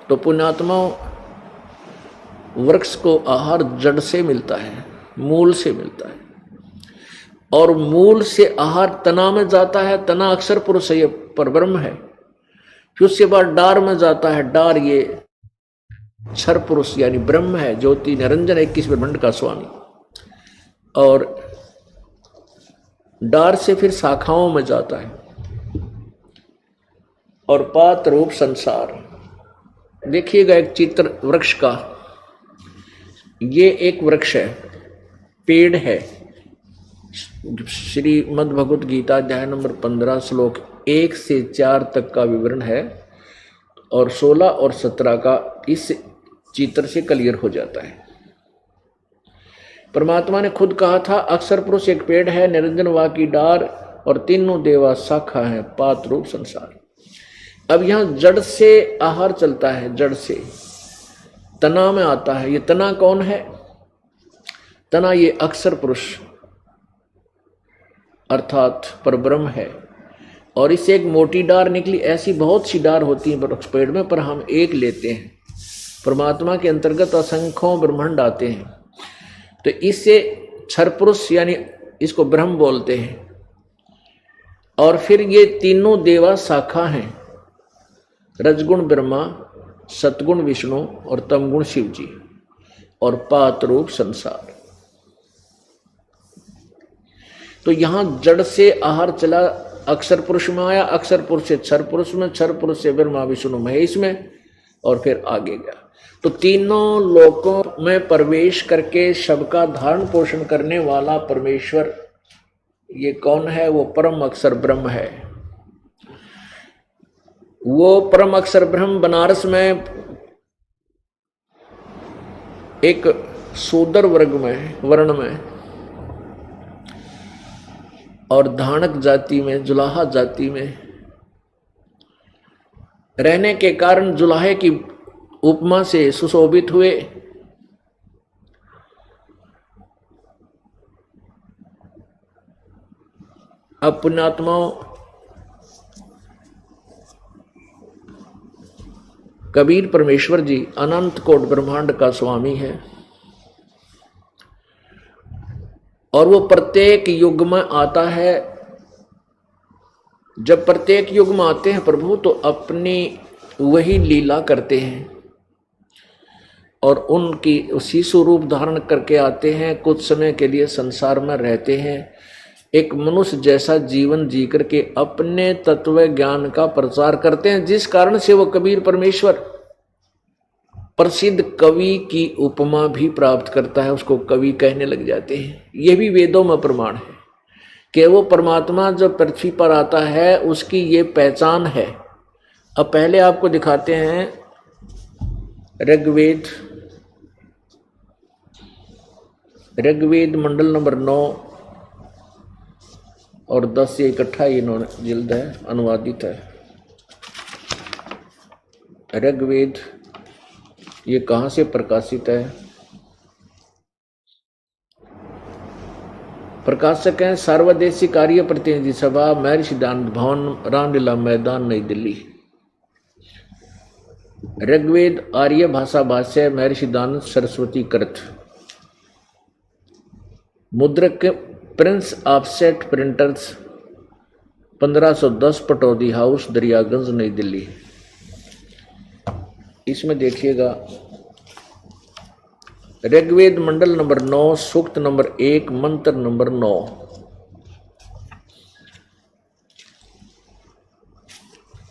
तो पुण्यात्मा, वृक्ष को आहार जड़ से मिलता है, मूल से मिलता है, और मूल से आहार तना में जाता है। तना अक्षर पुरुष है, ये परब्रह्म है। फिर उसके बाद डार में जाता है। डार ये क्षर पुरुष यानी ब्रह्म है, ज्योति निरंजन 21 ब्रह्मांड का स्वामी। और डार से फिर शाखाओं में जाता है। और पात रूप संसार, देखिएगा एक चित्र वृक्ष का। ये एक वृक्ष है, पेड़ है। श्रीमद् भगवत गीता अध्याय नंबर 15 श्लोक 1 से 4 तक का विवरण है, और 16 और 17 का इस चित्र से क्लियर हो जाता है। परमात्मा ने खुद कहा था, अक्षर पुरुष एक पेड़ है, निरंजन वा की डार, और तीनों देवा शाखा है, पात रूप संसार। अब यहां जड़ से आहार चलता है, जड़ से तना में आता है। ये तना कौन है? तना ये अक्षर पुरुष अर्थात परब्रह्म है। और इससे एक मोटी डार निकली। ऐसी बहुत सी डार होती है वृक्ष पेड़ में, पर हम एक लेते हैं। परमात्मा के अंतर्गत असंख्यों ब्रह्मांड आते हैं। तो इससे क्षर पुरुष यानी इसको ब्रह्म बोलते हैं। और फिर ये तीनों देवा शाखा हैं, रजगुण ब्रह्मा, सतगुण विष्णु और तमगुण शिव जी, और पात रूप संसार। तो यहां जड़ से आहार चला, अक्षर पुरुष में आया, अक्षर पुरुष से क्षर पुरुष में, क्षर पुरुष से ब्रह्मा विष्णु महेश में, और फिर आगे गया। तो तीनों लोकों में प्रवेश करके सबका धारण पोषण करने वाला परमेश्वर ये कौन है? वो परम अक्षर ब्रह्म है। वो परम अक्षर ब्रह्म बनारस में एक शूद्र वर्ग में, वर्ण में, और धानक जाति में, जुलाहा जाति में रहने के कारण जुलाहे की उपमा से सुशोभित हुए। अब पुण्यात्माओं, कबीर परमेश्वर जी अनंत कोट ब्रह्मांड का स्वामी है, और वो प्रत्येक युग में आता है। जब प्रत्येक युग में आते हैं प्रभु, तो अपनी वही लीला करते हैं, और उनकी उसी स्वरूप धारण करके आते हैं। कुछ समय के लिए संसार में रहते हैं, एक मनुष्य जैसा जीवन जी करके अपने तत्व ज्ञान का प्रचार करते हैं, जिस कारण से वो कबीर परमेश्वर प्रसिद्ध कवि की उपमा भी प्राप्त करता है, उसको कवि कहने लग जाते हैं। ये भी वेदों में प्रमाण है कि वो परमात्मा जब पृथ्वी पर आता है उसकी ये पहचान है। अब पहले आपको दिखाते हैं ऋग्वेद मंडल नंबर 9 और 10 से इकट्ठा इन्होंने जिल्द है, अनुवादित है। ऋग्वेद ये कहाँ से प्रकाशित है? प्रकाशक हैं सर्वदेशी कार्य प्रतिनिधि सभा, महर्षि सिद्धांत भवन, रामलीला मैदान, नई दिल्ली। ऋग्वेद आर्य भाषा भाष्य, महर्षि सिद्धांत सरस्वती कृत। मुद्रक Prince Offset Printers 1510 Pataudi house, Daryaganj, नई दिल्ली। इसमें देखिएगा ऋग्वेद मंडल नंबर 9, सूक्त नंबर 1, मंत्र नंबर 9।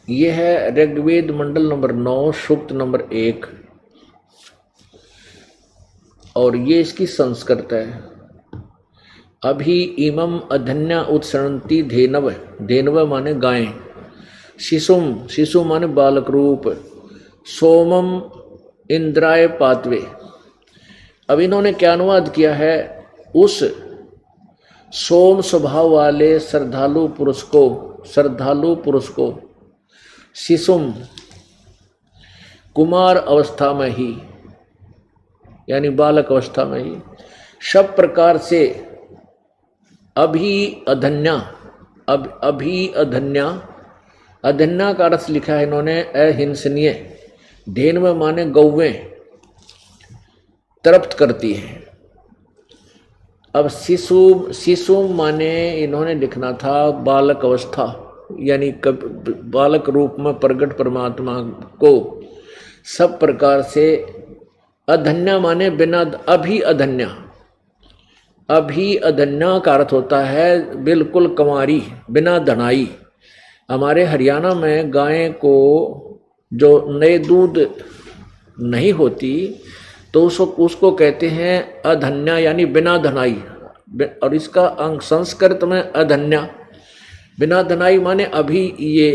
यह है ऋग्वेद मंडल नंबर 9, सूक्त नंबर 1, और ये इसकी संस्कृत है। अभी इमम अधन्या उत्सरणती धेनव, धेनव माने गाय, शिशुम, शिशु माने बालक रूप, सोमम इंद्राय पातवे। अब इन्होंने क्या अनुवाद किया है? उस सोम स्वभाव वाले श्रद्धालु पुरुष को शिशुम कुमार अवस्था में ही यानी बालक अवस्था में ही सब प्रकार से अभी अधन्या का अर्थ लिखा है इन्होंने अहिंसनीय, धेन में माने गौवें तृप्त करती हैं। अब शिशु, शिशु माने इन्होंने लिखना था बालक अवस्था, यानी बालक रूप में प्रकट परमात्मा को सब प्रकार से। अधन्या माने बिना, अभी अधन्या, अभी अधन्या का अर्थ होता है बिल्कुल कंवारी, बिना धनाई। हमारे हरियाणा में गाय को जो नए दूध नहीं होती तो उसको कहते हैं अधन्या, यानी बिना धनाई। और इसका अंग संस्कृत में अधन्या, बिना धनाई माने अभी ये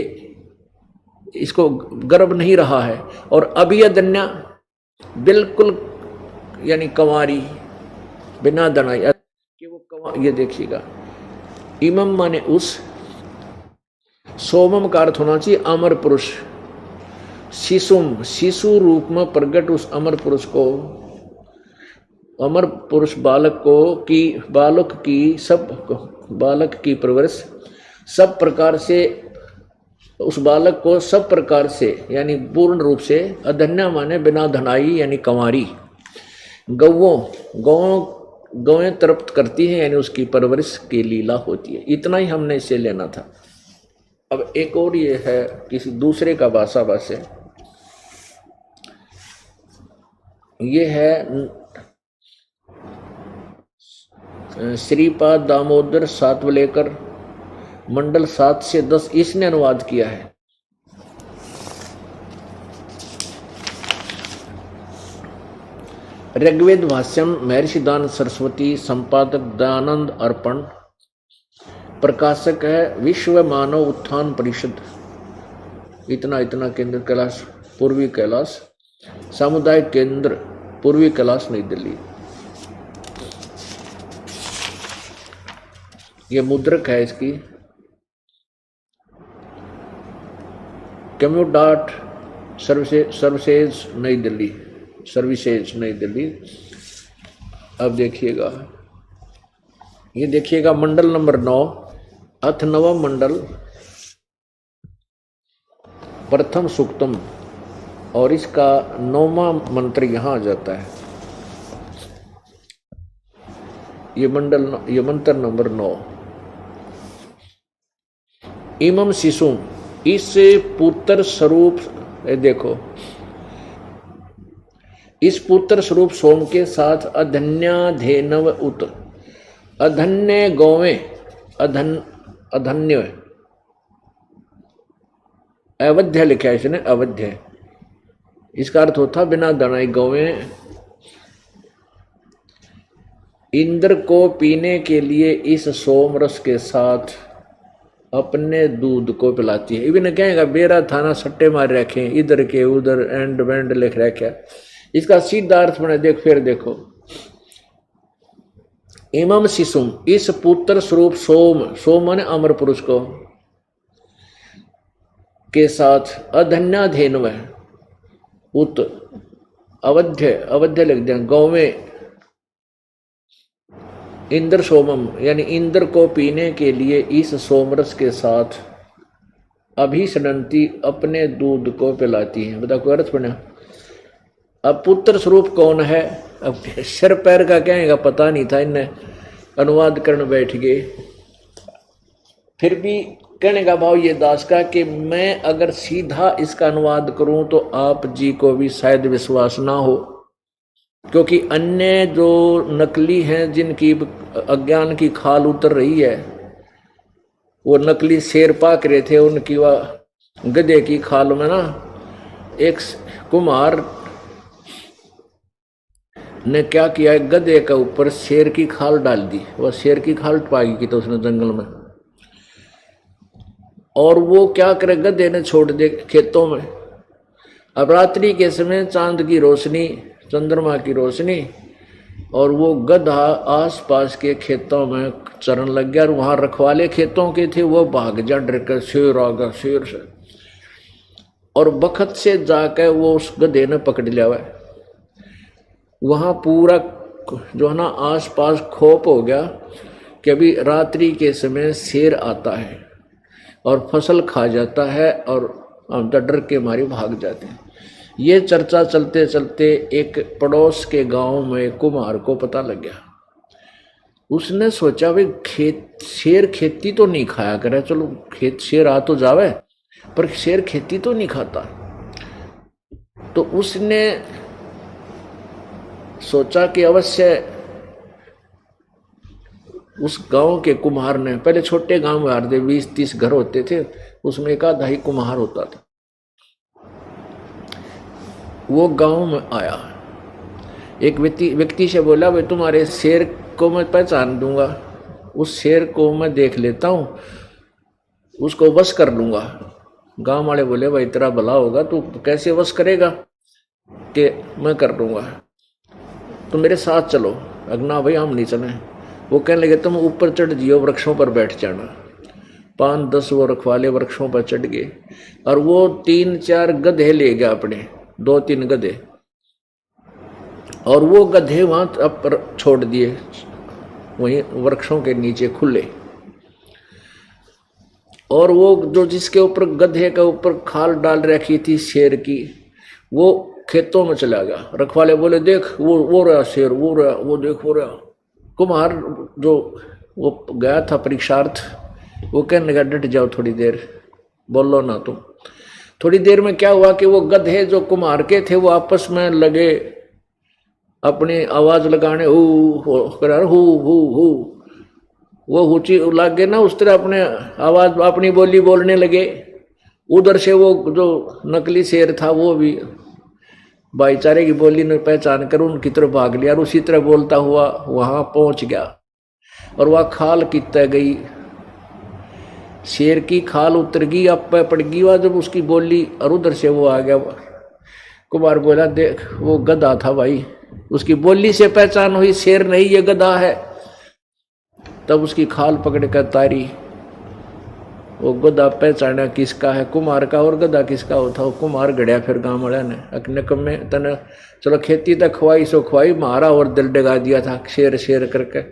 इसको गर्भ नहीं रहा है। और अभी अधन्या बिल्कुल यानी कंवारी, बिना धनाई कि वो ये देखिएगा। इमम माने उस, सोमम का अर्थ होना चाहिए अमर पुरुष। शिशुम, शिशु रूप में प्रकट उस अमर पुरुष को, अमर पुरुष बालक को की, बालक की सब, बालक की परवरिश सब प्रकार से, उस बालक को सब प्रकार से यानी पूर्ण रूप से। अधन्या माने बिना धनाई यानी कंवारी। गौओं, गौएं तृप्त करती हैं यानी उसकी परवरिश की लीला होती है। इतना ही हमने इसे लेना था। अब एक और ये है किसी दूसरे का भाषा भाष्य, ये है श्रीपाद दामोदर सातवलेकर, मंडल 7 से 10, इसने अनुवाद किया है। ऋग्वेद भाष्यम महर्षि दान सरस्वती, संपादक दयानंद अर्पण, प्रकाशक है विश्व मानव उत्थान परिषद, इतना केंद्र कैलाश, पूर्वी कैलाश सामुदायिक केंद्र, पूर्वी कैलाश, नई दिल्ली। ये मुद्रक है इसकी, कम्यूडाट सर्विसेज नई दिल्ली, सर्विसेज नई दिल्ली। अब देखिएगा, ये देखिएगा मंडल नंबर 9, अथ नवम मंडल, प्रथम सूक्तम, और इसका 9वां मंत्र यहां आ जाता है। ये मंडल, ये मंत्र नंबर 9। इमम शिशुम, इस पुत्र स्वरूप, देखो इस पुत्र स्वरूप सोम के साथ अधन्याधेनव उत, अधन्य गौवें, अधन्य अवध्य लिखा है इसने, अवध्य, इसका अर्थ होता बिना धनाई गौवें इंद्र को पीने के लिए इस सोम रस के साथ अपने दूध को पिलाती है। इवन कहेगा बेरा थाना सट्टे मार रखे, इधर के उधर एंड वेंड लिख रखा। इसका सीधा अर्थ बना, देख फिर देखो, इमम शिशुम, इस पुत्र स्वरूप सोम, सोम माने अमर पुरुष को, के साथ अधन्याधेनव उत, अवध्य, अवध्य लिख दिया, गौवें इंद्र सोमम, यानी इंद्र को पीने के लिए इस सोमरस के साथ अभिसनंती अपने दूध को पिलाती हैं। बताओ कोई अर्थ बना। अब पुत्र स्वरूप कौन है, अब सिर पैर का कहेगा पता नहीं था, इन्हें अनुवाद करने बैठ गए। फिर भी कहने का भाव ये दास का कि मैं अगर सीधा इसका अनुवाद करूं तो आप जी को भी शायद विश्वास ना हो, क्योंकि अन्य जो नकली हैं जिनकी अज्ञान की खाल उतर रही है, वो नकली शेर पाक रहे थे, उनकी वह गधे की खाल में ना एक कुम्हार ने क्या किया, गधे के ऊपर शेर की खाल डाल दी। वह शेर की खाल पाई की तो उसने जंगल में, और वो क्या करे, गधे ने छोड़ दे खेतों में। अब रात्रि के समय चांद की रोशनी, चंद्रमा की रोशनी, और वो गधा आसपास के खेतों में चरण लग गया। और वहां रखवाले खेतों के थे, वो भाग जा डर कर, शेर आ गया, शेर से, और बखत से जाकर वो उस गधे ने पकड़ लिया हुआ। वहां पूरा जो है ना आसपास खोप हो गया कि अभी रात्रि के समय शेर आता है और फसल खा जाता है, और हम डर के मारे भाग जाते हैं। ये चर्चा चलते चलते एक पड़ोस के गांव में कुम्हार को पता लग गया। उसने सोचा भाई शेर खेती तो नहीं खाया करे, चलो खेत शेर आ तो जावे, पर शेर खेती तो नहीं खाता। तो उसने सोचा कि अवश्य उस गांव के कुम्हार ने, पहले छोटे गांव में आते 20-30 घर होते थे, उसमें एक आधा ही कुम्हार होता था। वो गांव में आया, एक व्यक्ति से बोला भाई तुम्हारे शेर को मैं पहचान दूंगा, उस शेर को मैं देख लेता हूं, उसको वश कर लूंगा। गांव वाले बोले भाई तेरा भला होगा, तू कैसे वश करेगा? कि मैं कर लूंगा, तो मेरे साथ चलो। अगना भाई हम नहीं चले। वो कहने लगे तुम ऊपर चढ़ जियो, वृक्षों पर बैठ जाना। 5-10 वो रखवाले वृक्षों पर चढ़ गए और वो 3-4 गधे ले गया, अपने 2-3 गधे, और वो गधे वहां पर छोड़ दिए, वहीं वृक्षों के नीचे खुले। और वो जो जिसके ऊपर गधे के ऊपर खाल डाल रखी थी शेर की, वो खेतों में चला गया। रखवाले बोले देख वो रहा शेर, वो रहा, वो देख वो रहा। कुम्हार जो वो गया था परीक्षार्थ, वो कहने लगा डट जाओ थोड़ी देर, बोलो ना तुम। थोड़ी देर में क्या हुआ कि वो गधे जो कुम्हार के थे वो आपस में लगे अपनी आवाज लगाने, हु वो हुची लागे ना, उस तरह अपने आवाज अपनी बोली बोलने लगे। उधर से वो जो नकली शेर था वो भी भाईचारे की बोली ने पहचान कर उनकी तरफ भाग लिया और उसी तरह बोलता हुआ वहां पहुंच गया। और वह खाल कितना गई, शेर की खाल उतर गई, अब पे पड़ गई वह जब उसकी बोली, और उधर से वो आ गया। कुमार बोला देख वो गधा था भाई, उसकी बोली से पहचान हुई शेर नहीं ये गधा है। तब उसकी खाल पकड़ कर तारी, वो गधा पहचाना किसका है, कुमार का, और गधा किसका होता। वो कुमार गड़िया फिर गांव वाला ने अकने कम में तने चलो खेती तक खुआई सो खुआई, मारा और दिल डगा दिया था शेर शेर करके।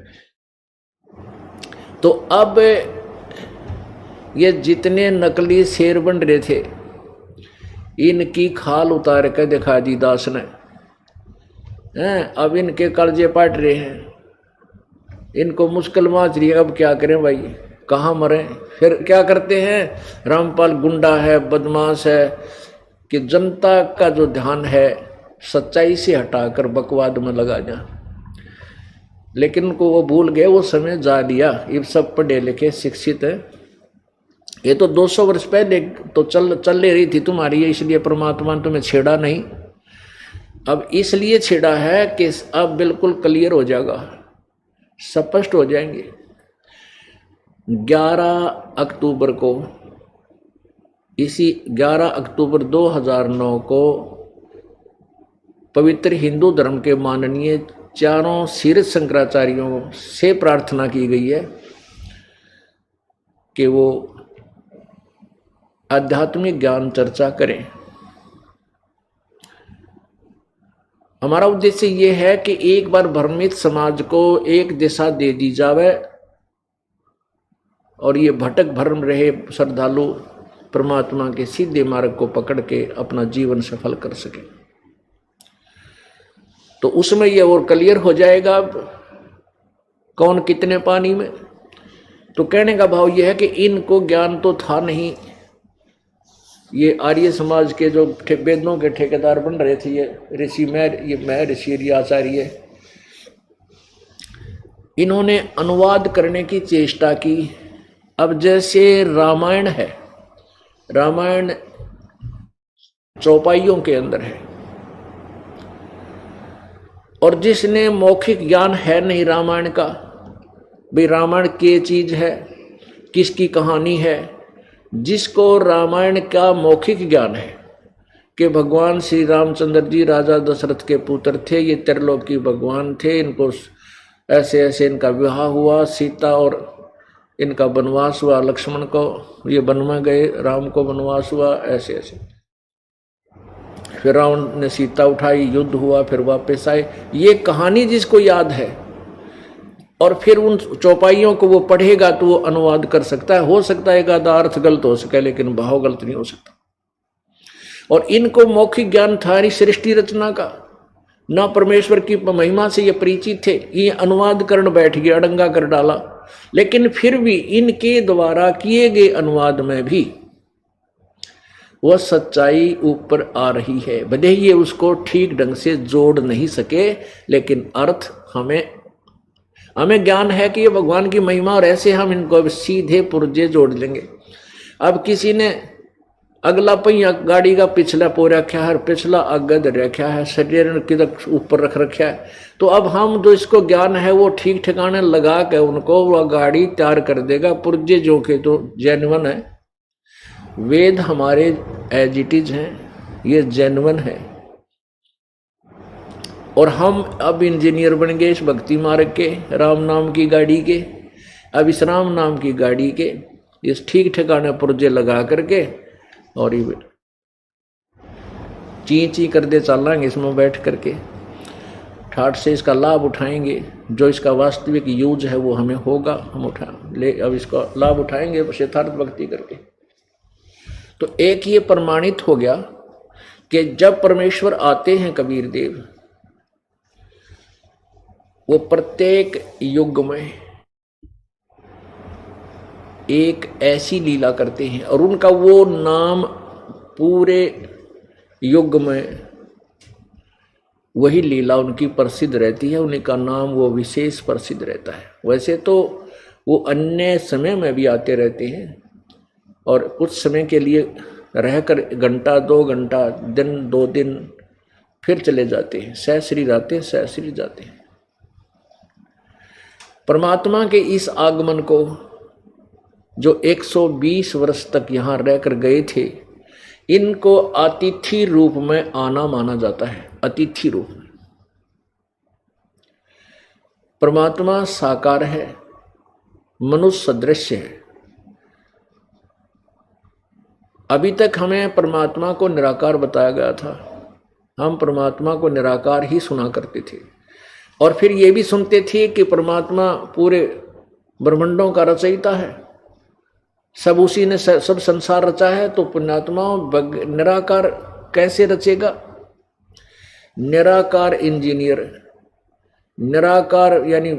तो अब ये जितने नकली शेर बन रहे थे इनकी खाल उतार कर दिखा दी दास ने। अब इनके कलजे पाट रहे हैं, इनको मुश्किल माच रही है, अब क्या करें भाई, कहाँ मरें। फिर क्या करते हैं, रामपाल गुंडा है, बदमाश है, कि जनता का जो ध्यान है सच्चाई से हटाकर बकवाद में लगा जा। लेकिन उनको वो भूल गए, वो समय जा लिया। ये सब पढ़े लिखे शिक्षित है। ये तो 200 वर्ष पहले तो चल रही थी तुम्हारी, इसलिए परमात्मा ने तुम्हें छेड़ा नहीं। अब इसलिए छेड़ा है कि अब बिल्कुल क्लियर हो जाएगा, स्पष्ट हो जाएंगे। 11 अक्टूबर को, इसी 11 अक्टूबर 2009 को पवित्र हिंदू धर्म के माननीय चारों शीर्ष शंकराचार्यों से प्रार्थना की गई है कि वो आध्यात्मिक ज्ञान चर्चा करें। हमारा उद्देश्य ये है कि एक बार भ्रमित समाज को एक दिशा दे दी जावे और ये भटक भ्रम रहे श्रद्धालु परमात्मा के सीधे मार्ग को पकड़ के अपना जीवन सफल कर सके। तो उसमें ये और क्लियर हो जाएगा अब कौन कितने पानी में। तो कहने का भाव ये है कि इनको ज्ञान तो था नहीं। ये आर्य समाज के जो वेदों के ठेकेदार बन रहे थे, ये ऋषि मैं ऋषि आचार्य, इन्होंने अनुवाद करने की चेष्टा की। अब जैसे रामायण है, रामायण चौपाइयों के अंदर है, और जिसने मौखिक ज्ञान है नहीं रामायण का, भाई रामायण क्या चीज है, किसकी कहानी है, जिसको रामायण का मौखिक ज्ञान है कि भगवान श्री रामचंद्र जी राजा दशरथ के पुत्र थे, ये त्रिलोकी भगवान थे, इनको ऐसे ऐसे इनका विवाह हुआ, सीता और इनका वनवास हुआ, लक्ष्मण को ये वन में गए, राम को वनवास हुआ, ऐसे ऐसे। फिर रावण ने सीता उठाई, युद्ध हुआ, फिर वापस आए। ये कहानी जिसको याद है और फिर उन चौपाइयों को वो पढ़ेगा तो वो अनुवाद कर सकता है। हो सकता है एक आधा अर्थ गलत हो सके, लेकिन भाव गलत नहीं हो सकता। और इनको मौखिक ज्ञान था ही सृष्टि रचना का, ना परमेश्वर की महिमा से ये परिचित थे। ये अनुवाद करने बैठ गया, अड़ंगा कर डाला। लेकिन फिर भी इनके द्वारा किए गए अनुवाद में भी वह सच्चाई ऊपर आ रही है। भले ही ये उसको ठीक ढंग से जोड़ नहीं सके, लेकिन अर्थ हमें ज्ञान है कि ये भगवान की महिमा, और ऐसे हम इनको सीधे पुर्जे जोड़ लेंगे। अब किसी ने अगला पहिया गाड़ी का पिछला पो रखा है, पिछला अगद रखा है, शरीर किधर ऊपर रख रखा है, तो अब हम जो इसको ज्ञान है वो ठीक ठिकाने लगा के उनको वह गाड़ी तैयार कर देगा। पुर्जे जो के तो जेन्युइन है, वेद हमारे एज इट इज हैं, ये जेन्युइन है। और हम अब इंजीनियर बन गए इस भक्ति मार्ग के, राम नाम की गाड़ी के। अब इस राम नाम की गाड़ी के इस ठीक ठिकाने पुर्जे लगा करके और ये ची ची कर दे चलेंगे इसमें बैठ करके, ठाठ से इसका लाभ उठाएंगे। जो इसका वास्तविक यूज है वो हमें होगा, हम अब इसका लाभ उठाएंगे यथार्थ भक्ति करके। तो एक ये प्रमाणित हो गया कि जब परमेश्वर आते हैं कबीर देव, वो प्रत्येक युग में एक ऐसी लीला करते हैं और उनका वो नाम पूरे युग में वही लीला उनकी प्रसिद्ध रहती है, उनका नाम वो विशेष प्रसिद्ध रहता है। वैसे तो वो अन्य समय में भी आते रहते हैं और कुछ समय के लिए रहकर घंटा 2 घंटा, दिन 2 दिन, फिर चले जाते हैं। सहस्री रहते हैं, सहस्री जाते हैं। परमात्मा के इस आगमन को जो 120 वर्ष तक यहाँ रहकर गए थे, इनको अतिथि रूप में आना माना जाता है। अतिथि रूप में परमात्मा साकार है, मनुष्य सदृश है। अभी तक हमें परमात्मा को निराकार बताया गया था, हम परमात्मा को निराकार ही सुना करते थे और फिर ये भी सुनते थे कि परमात्मा पूरे ब्रह्मांडों का रचयिता है, सब उसी ने सब संसार रचा है। तो पुण्यात्मा निराकार कैसे रचेगा? निराकार इंजीनियर, निराकार यानी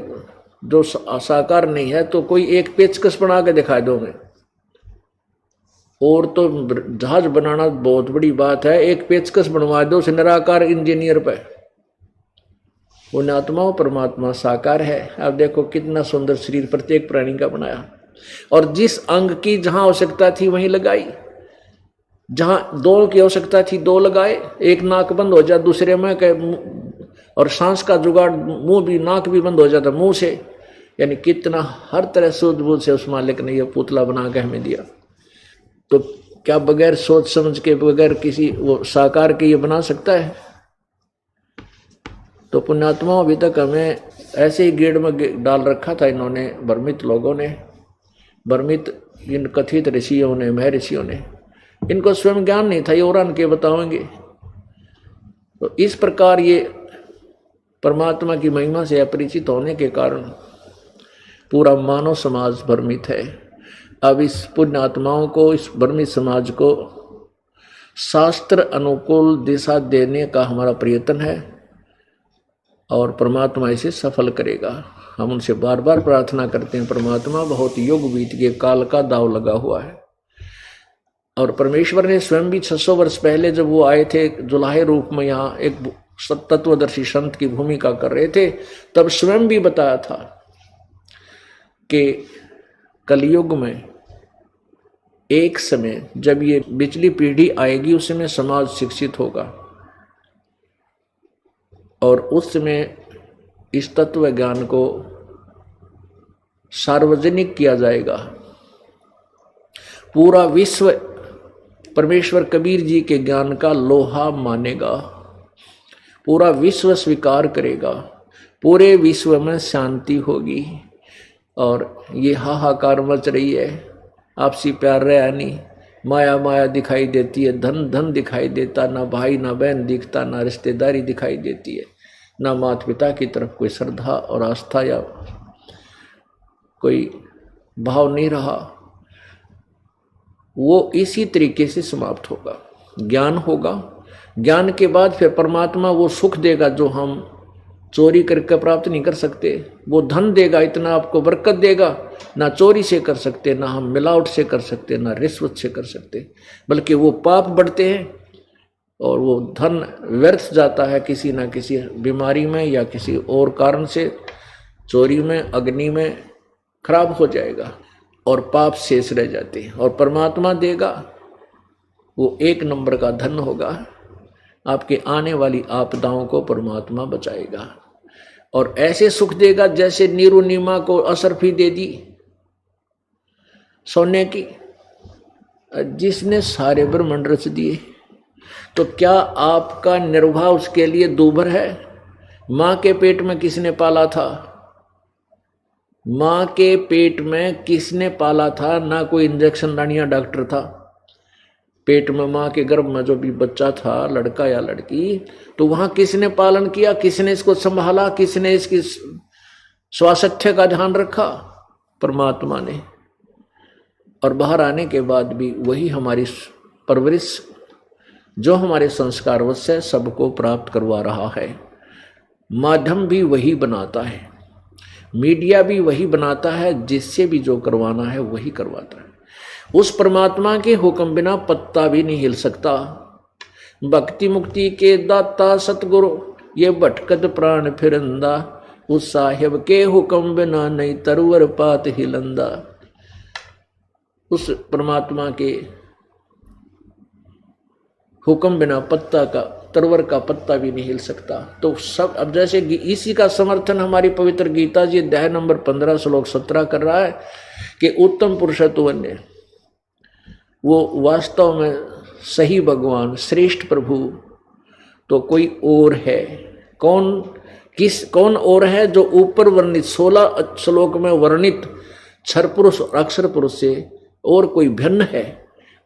जो साकार नहीं है, तो कोई एक पेचकस बना के दिखा दो मैं, और तो जहाज बनाना बहुत बड़ी बात है, एक पेचकस बनवा दो उस निराकार इंजीनियर पे। पुण्यात्मा परमात्मा साकार है। अब देखो कितना सुंदर शरीर प्रत्येक प्राणी का बनाया, और जिस अंग की जहां आवश्यकता थी वहीं लगाई। जहां 2 की आवश्यकता थी 2 लगाए, एक नाक बंद हो जाए दूसरे में और सांस का जुगाड़ मुंह भी, नाक भी बंद हो जाता मुंह से। यानी कितना हर तरह सूझबूझ से उस मालिक ने यह पुतला बना के हमें दिया। तो क्या बगैर सोच समझ के, बगैर किसी वो साकार के ये बना सकता है? तो पुण्यात्मा अभी तक हमें ऐसे ही गेड़ में डाल रखा था इन्होंने, भ्रमित लोगों ने, भ्रमित इन कथित ऋषियों ने, महर्षियों ने। इनको स्वयं ज्ञान नहीं था, ये और के बताएंगे। तो इस प्रकार ये परमात्मा की महिमा से अपरिचित होने के कारण पूरा मानव समाज भ्रमित है। अब इस पुण्यात्माओं को, इस भ्रमित समाज को शास्त्र अनुकूल दिशा देने का हमारा प्रयत्न है और परमात्मा इसे सफल करेगा। हम उनसे बार बार प्रार्थना करते हैं। परमात्मा बहुत युग बीत गए, काल का दाव लगा हुआ है, और परमेश्वर ने स्वयं भी 600 वर्ष पहले जब वो आए थे जुलाहे रूप में, यहाँ एक तत्वदर्शी संत की भूमिका कर रहे थे, तब स्वयं भी बताया था कि कलयुग में एक समय जब ये पिछली पीढ़ी आएगी, उस समय समाज शिक्षित होगा और उस समय इस तत्व ज्ञान को सार्वजनिक किया जाएगा। पूरा विश्व परमेश्वर कबीर जी के ज्ञान का लोहा मानेगा, पूरा विश्व स्वीकार करेगा, पूरे विश्व में शांति होगी। और ये हाहाकार मच रही है, आपसी प्यार रहा नहीं, माया माया दिखाई देती है, धन धन दिखाई देता, ना भाई ना बहन दिखता, ना रिश्तेदारी दिखाई देती है, ना माता पिता की तरफ कोई श्रद्धा और आस्था या कोई भाव नहीं रहा। वो इसी तरीके से समाप्त होगा। ज्ञान होगा, ज्ञान के बाद फिर परमात्मा वो सुख देगा जो हम चोरी करके प्राप्त नहीं कर सकते। वो धन देगा, इतना आपको बरकत देगा, ना चोरी से कर सकते, ना हम मिलावट से कर सकते, ना रिश्वत से कर सकते, बल्कि वो पाप बढ़ते हैं और वो धन व्यर्थ जाता है किसी ना किसी बीमारी में या किसी और कारण से, चोरी में, अग्नि में खराब हो जाएगा और पाप शेष रह जाते हैं। और परमात्मा देगा वो एक नंबर का धन होगा, आपके आने वाली आपदाओं को परमात्मा बचाएगा और ऐसे सुख देगा जैसे नीरू नीमा को असरफी दे दी सोने की, जिसने सारे ब्रह्मांड रच दिए। तो क्या आपका निर्वाह उसके लिए दूभर है? मां के पेट में किसने पाला था? मां के पेट में किसने पाला था? ना कोई इंजेक्शन लानिया डॉक्टर था। पेट में मां के गर्भ में जो भी बच्चा था, लड़का या लड़की, तो वहां किसने पालन किया? किसने इसको संभाला? किसने इसकी स्वास्थ्य का ध्यान रखा? परमात्मा ने। और बाहर आने के बाद भी वही हमारी परवरिश, जो हमारे संस्कारवश है, सबको प्राप्त करवा रहा है। माध्यम भी वही बनाता है, मीडिया भी वही बनाता है, जिससे भी जो करवाना है वही करवाता है। उस परमात्मा के हुक्म बिना पत्ता भी नहीं हिल सकता। भक्ति मुक्ति के दाता सतगुरु, ये भटकत प्राण फिरंदा, उस साहिब के हुक्म बिना नहीं तरवर पात हिलंदा। उस परमात्मा के हुक्म बिना पत्ता का, तरवर का पत्ता भी नहीं हिल सकता। तो सब, अब जैसे इसी का समर्थन हमारी पवित्र गीता जी अध्याय नंबर 15 श्लोक 17 कर रहा है कि उत्तम पुरुषत्व ने, वो वास्तव में सही भगवान, श्रेष्ठ प्रभु तो कोई और है। कौन और है? जो ऊपर वर्णित 16 श्लोक में वर्णित क्षर पुरुष और अक्षर पुरुष से और कोई भिन्न है,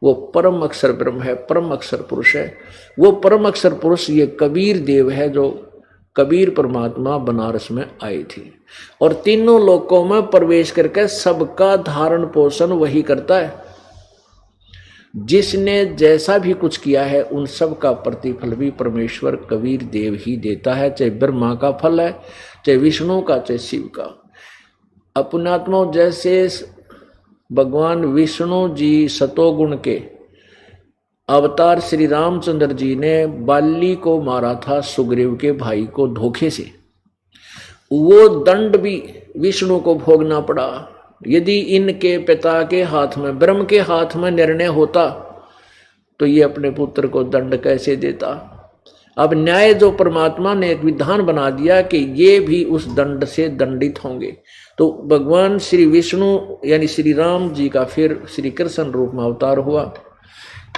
वो परम अक्षर ब्रह्म है, परम अक्षर पुरुष है। वो परम अक्षर पुरुष ये कबीर देव है, जो कबीर परमात्मा बनारस में आई थी और तीनों लोकों में प्रवेश करके सबका धारण पोषण वही करता है। जिसने जैसा भी कुछ किया है उन सब का प्रतिफल भी परमेश्वर कबीर देव ही देता है, चाहे ब्रह्मा का फल है, चाहे विष्णु का, चाहे शिव का। अपनात्मा जैसे भगवान विष्णु जी सतोगुण के अवतार श्री रामचंद्र जी ने बाली को मारा था सुग्रीव के भाई को धोखे से, वो दंड भी विष्णु को भोगना पड़ा। यदि इनके पिता के हाथ में, ब्रह्म के हाथ में निर्णय होता तो ये अपने पुत्र को दंड कैसे देता। अब न्याय जो परमात्मा ने एक विधान बना दिया कि ये भी उस दंड से दंडित होंगे। तो भगवान श्री विष्णु यानी श्री राम जी का फिर श्री कृष्ण रूप में अवतार हुआ,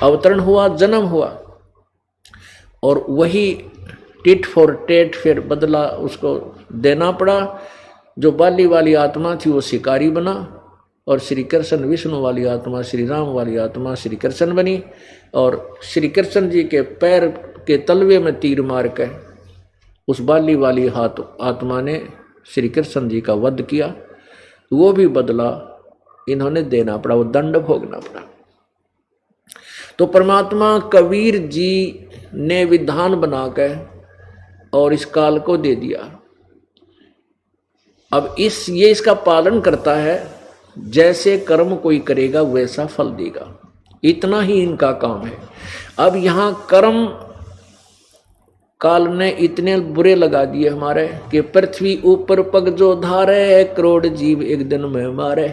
अवतरण हुआ, जन्म हुआ और वही टिट फॉर टेट फिर बदला उसको देना पड़ा। जो बाली वाली आत्मा थी वो शिकारी बना और श्री कृष्ण विष्णु वाली आत्मा, श्री राम वाली आत्मा श्री कृष्ण बनी और श्री कृष्ण जी के पैर के तलवे में तीर मार के उस बाली वाली आत्मा ने श्री कृष्ण जी का वध किया। वो भी बदला इन्होंने देना पड़ा, वो दंड भोगना पड़ा। तो परमात्मा कबीर जी ने विधान बनाकर और इस काल को दे दिया। अब ये इसका पालन करता है, जैसे कर्म कोई करेगा वैसा फल देगा, इतना ही इनका काम है। अब यहां कर्म काल ने इतने बुरे लगा दिए हमारे कि पृथ्वी ऊपर पग जो धारे, करोड़ जीव एक दिन में मारे।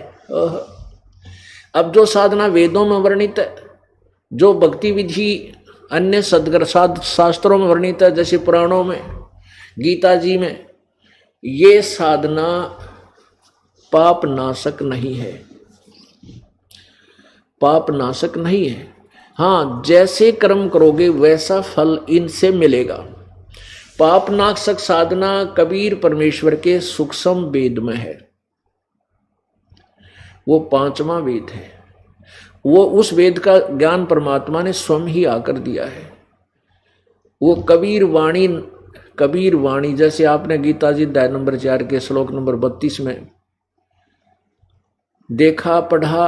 अब जो साधना वेदों में वर्णित है, जो भक्ति विधि अन्य शास्त्रों में वर्णित है, जैसे पुराणों में, गीता जी में, ये साधना पाप नाशक नहीं है, पाप नाशक नहीं है। हाँ, जैसे कर्म करोगे वैसा फल इनसे मिलेगा। पाप नाशक साधना कबीर परमेश्वर के सूक्ष्म वेद में है, वो 5वां वेद है। वो उस वेद का ज्ञान परमात्मा ने स्वयं ही आकर दिया है। वो कबीर वाणी जैसे आपने गीता जी अध्याय नंबर 4 के श्लोक नंबर 32 में देखा पढ़ा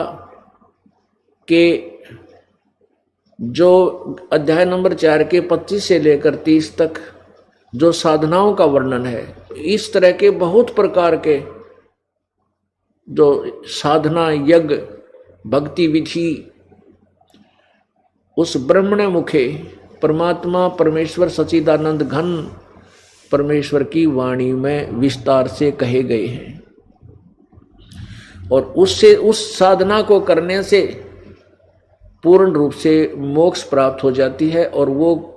कि जो अध्याय नंबर 4 के 25 से लेकर 30 तक जो साधनाओं का वर्णन है, इस तरह के बहुत प्रकार के जो साधना, यज्ञ, भक्ति विधि उस ब्रह्मण मुखे परमात्मा परमेश्वर सच्चिदानंद घन परमेश्वर की वाणी में विस्तार से कहे गए हैं। और उससे, उस साधना को करने से पूर्ण रूप से मोक्ष प्राप्त हो जाती है। और वो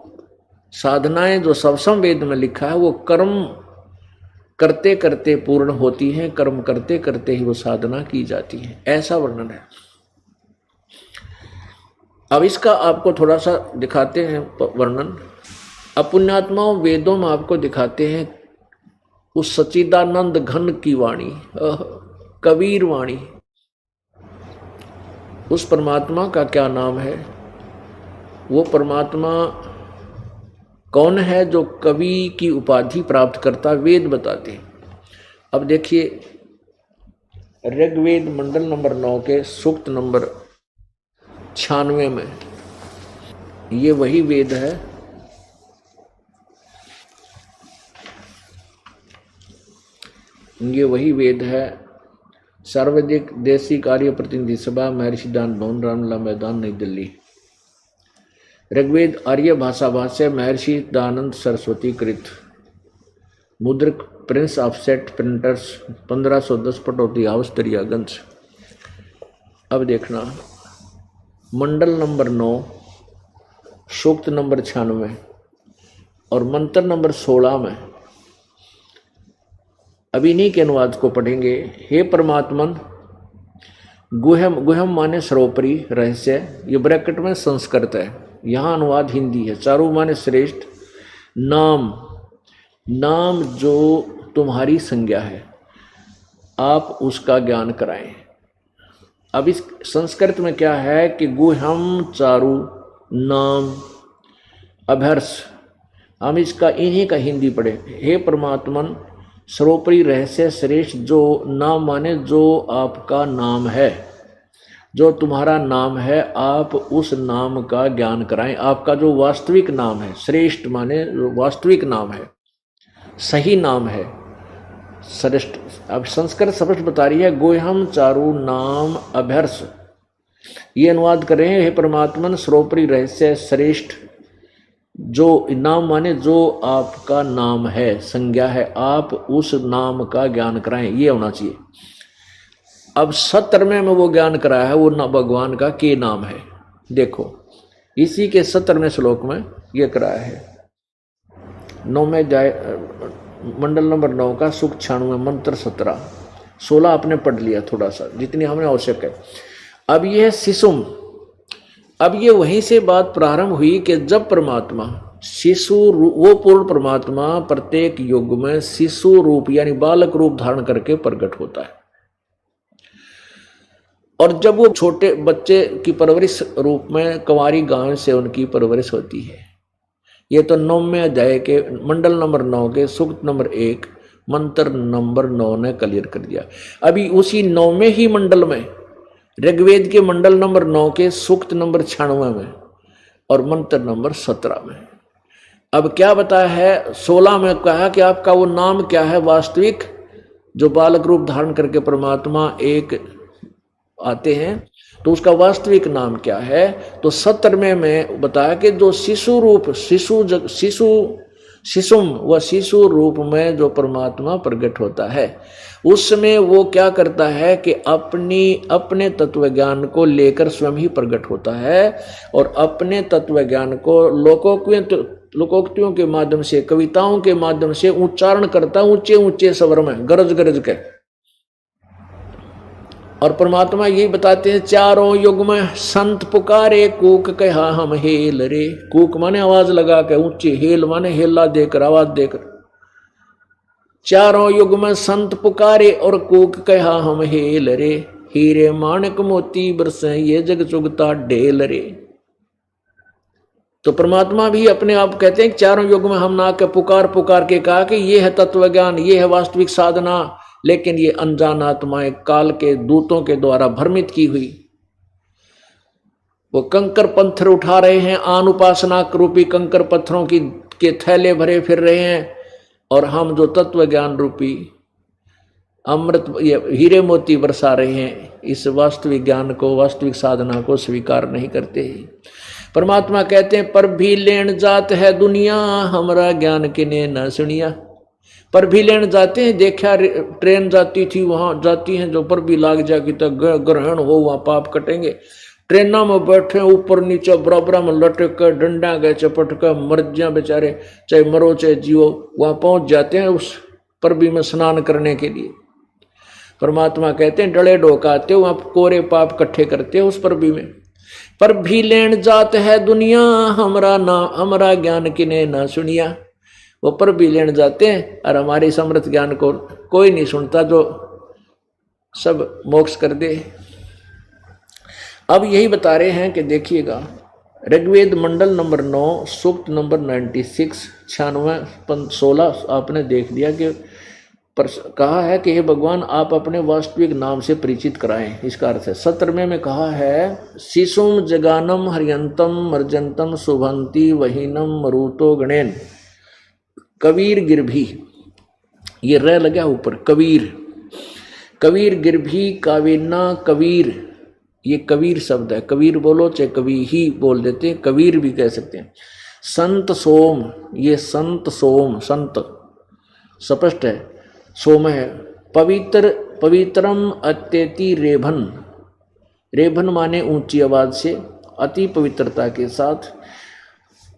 साधनाएं जो सवसम वेद में लिखा है वो कर्म करते करते पूर्ण होती हैं, कर्म करते करते ही वो साधना की जाती है, ऐसा वर्णन है। अब इसका आपको थोड़ा सा दिखाते हैं वर्णन। अपुण्यात्माओं वेदों में आपको दिखाते हैं उस सच्चिदानंद घन की वाणी, कबीर वाणी। उस परमात्मा का क्या नाम है? वो परमात्मा कौन है जो कवि की उपाधि प्राप्त करता, वेद बताते हैं। अब देखिए ऋग्वेद मंडल नंबर 9 के सूक्त नंबर 96 में, ये वही वेद है सर्वाधिक देशी कार्य प्रतिनिधि सभा, महर्षि दान भवन, रामलला मैदान, नई दिल्ली। ऋग्वेद आर्य भाषा भाष्य, महर्षि दयानंद सरस्वती कृत, मुद्रक Prince Offset Printers, 1510 Pataudi house Daryaganj. अब देखना मंडल नंबर 9 सूक्त नंबर 96 और मंत्र नंबर 16 में अभी इन्हीं के अनुवाद को पढ़ेंगे। हे परमात्मन, गुहम, गुहम माने सर्वोपरि, रहस्य, ये ब्रैकेट में संस्कृत है, यहाँ अनुवाद हिंदी है। चारू माने श्रेष्ठ, नाम, नाम जो तुम्हारी संज्ञा है, आप उसका ज्ञान कराएं। अब इस संस्कृत में क्या है कि गुहम, चारू, नाम, अभर्ष, हम इसका इन्हीं का हिंदी पढ़े। हे परमात्मन, सर्वोपरि रहस्य श्रेष्ठ, जो नाम माने जो आपका नाम है, जो तुम्हारा नाम है, आप उस नाम का ज्ञान कराएं। आपका जो वास्तविक नाम है, श्रेष्ठ माने वास्तविक नाम है, सही नाम है, श्रेष्ठ। अब संस्कृत स्पष्ट बता रही है, गोहम चारु नाम अभ्यर्ष, ये अनुवाद कर रहे हैं। हे परमात्मन, सर्वोपरि रहस्य श्रेष्ठ, जो नाम माने जो आपका नाम है, संज्ञा है, आप उस नाम का ज्ञान कराएं, ये होना चाहिए। अब 17वें में वो ज्ञान कराया है, वो भगवान का के नाम है। देखो इसी के 17वें श्लोक में ये कराया है। 9वें मंडल नंबर 9 का सुख 96 मंत्र 17, 16 आपने पढ़ लिया, थोड़ा सा जितनी हमें आवश्यक है। अब ये है शिशुम। अब ये वहीं से बात प्रारंभ हुई कि जब परमात्मा शिशु, वो पूर्ण परमात्मा प्रत्येक युग में शिशु रूप यानी बालक रूप धारण करके प्रकट होता है। और जब वो छोटे बच्चे की परवरिश रूप में कंवारी गांव से उनकी परवरिश होती है। ये तो 9वें अध्याय के मंडल नंबर 9 के सूक्त नंबर 1 मंत्र नंबर 9 ने क्लियर कर दिया। अभी उसी 9वें ही मंडल में ऋग्वेद के मंडल नंबर 9 के सूक्त नंबर 96 में और मंत्र नंबर 17 में अब क्या बताया है। 16 में कहा कि आपका वो नाम क्या है वास्तविक, जो बालक रूप धारण करके परमात्मा एक आते हैं, तो उसका वास्तविक नाम क्या है। तो 17वें में बताया कि जो शिशु रूप, शिशुम व शिशु रूप में जो परमात्मा प्रकट होता है, उसमें वो क्या करता है कि अपने तत्व ज्ञान को लेकर स्वयं ही प्रकट होता है और अपने तत्व ज्ञान को लोकोक्तियों के माध्यम से, कविताओं के माध्यम से उच्चारण करता ऊंचे ऊंचे स्वर में, गरज गरज के। और परमात्मा यही बताते हैं, चारों युग में संत पुकारे, कूक कहा हम हेल रे। कूक माने आवाज लगा के ऊंची, हेल माने हेला देकर, आवाज देकर। चारों युग में संत पुकारे और कूक कहा हम हेल रे। हीरे माणक मोती बरसे ये जग चुगता ढेल रे। तो परमात्मा भी अपने आप कहते हैं कि चारों युग में हम ना के पुकार पुकार के कहा कि ये है तत्व ज्ञान, ये है वास्तविक साधना, लेकिन ये अनजान आत्माएं काल के दूतों के द्वारा भ्रमित की हुई। वो कंकर पत्थर उठा रहे हैं, आन उपासना रूपी कंकर पत्थरों की के थैले भरे फिर रहे हैं, और हम जो तत्व ज्ञान रूपी अमृत हीरे मोती बरसा रहे हैं, इस वास्तविक ज्ञान को, वास्तविक साधना को स्वीकार नहीं करते। परमात्मा कहते हैं पर भी लेन जात है दुनिया, हमारा ज्ञान किने न सुनिया। पर भी लेन जाते हैं, देखा ट्रेन जाती थी, वहां जाती हैं, जो पर भी लाग जाएगी तो ग्रहण हो, वहां पाप कटेंगे। ट्रेनों में बैठे ऊपर नीचे बराबर में लटक कर डंडा गए चपट कर मर जाए बेचारे, चाहे मरो चाहे जियो, वहां पहुंच जाते हैं उस पर भी में स्नान करने के लिए। परमात्मा कहते हैं डले डोकाते हो, वहां कोरे पाप इकट्ठे करते हो उस पर भी में। पर भी लेन जात है दुनिया, हमारा ज्ञान किने ना सुनिया। वो पर भी लेन जाते हैं और हमारे समृत ज्ञान को कोई नहीं सुनता, जो सब मोक्ष कर दे। अब यही बता रहे हैं कि देखिएगा, ऋग्वेद मंडल नंबर 9 सूक्त नंबर 96 96-16 आपने देख लिया कि कहा है कि हे भगवान आप अपने वास्तविक नाम से परिचित कराएं। इसका अर्थ है 17वें में कहा है शिशुम जगानम हरियंतम मर्जंतम शुभंती वहीनम मरुतो गणेन कबीर गिरभी, ये रह लगा ऊपर, कबीर कबीर गिरभी काविना कबीर, ये कबीर शब्द है। कबीर बोलो चाहे कवि ही बोल देते हैं, कबीर भी कह सकते हैं। संत सोम, ये संत सोम, संत स्पष्ट है, सोम है। पवित्र पवित्रम अत्यति रेभन, रेभन माने ऊंची आवाज से, अति पवित्रता के साथ।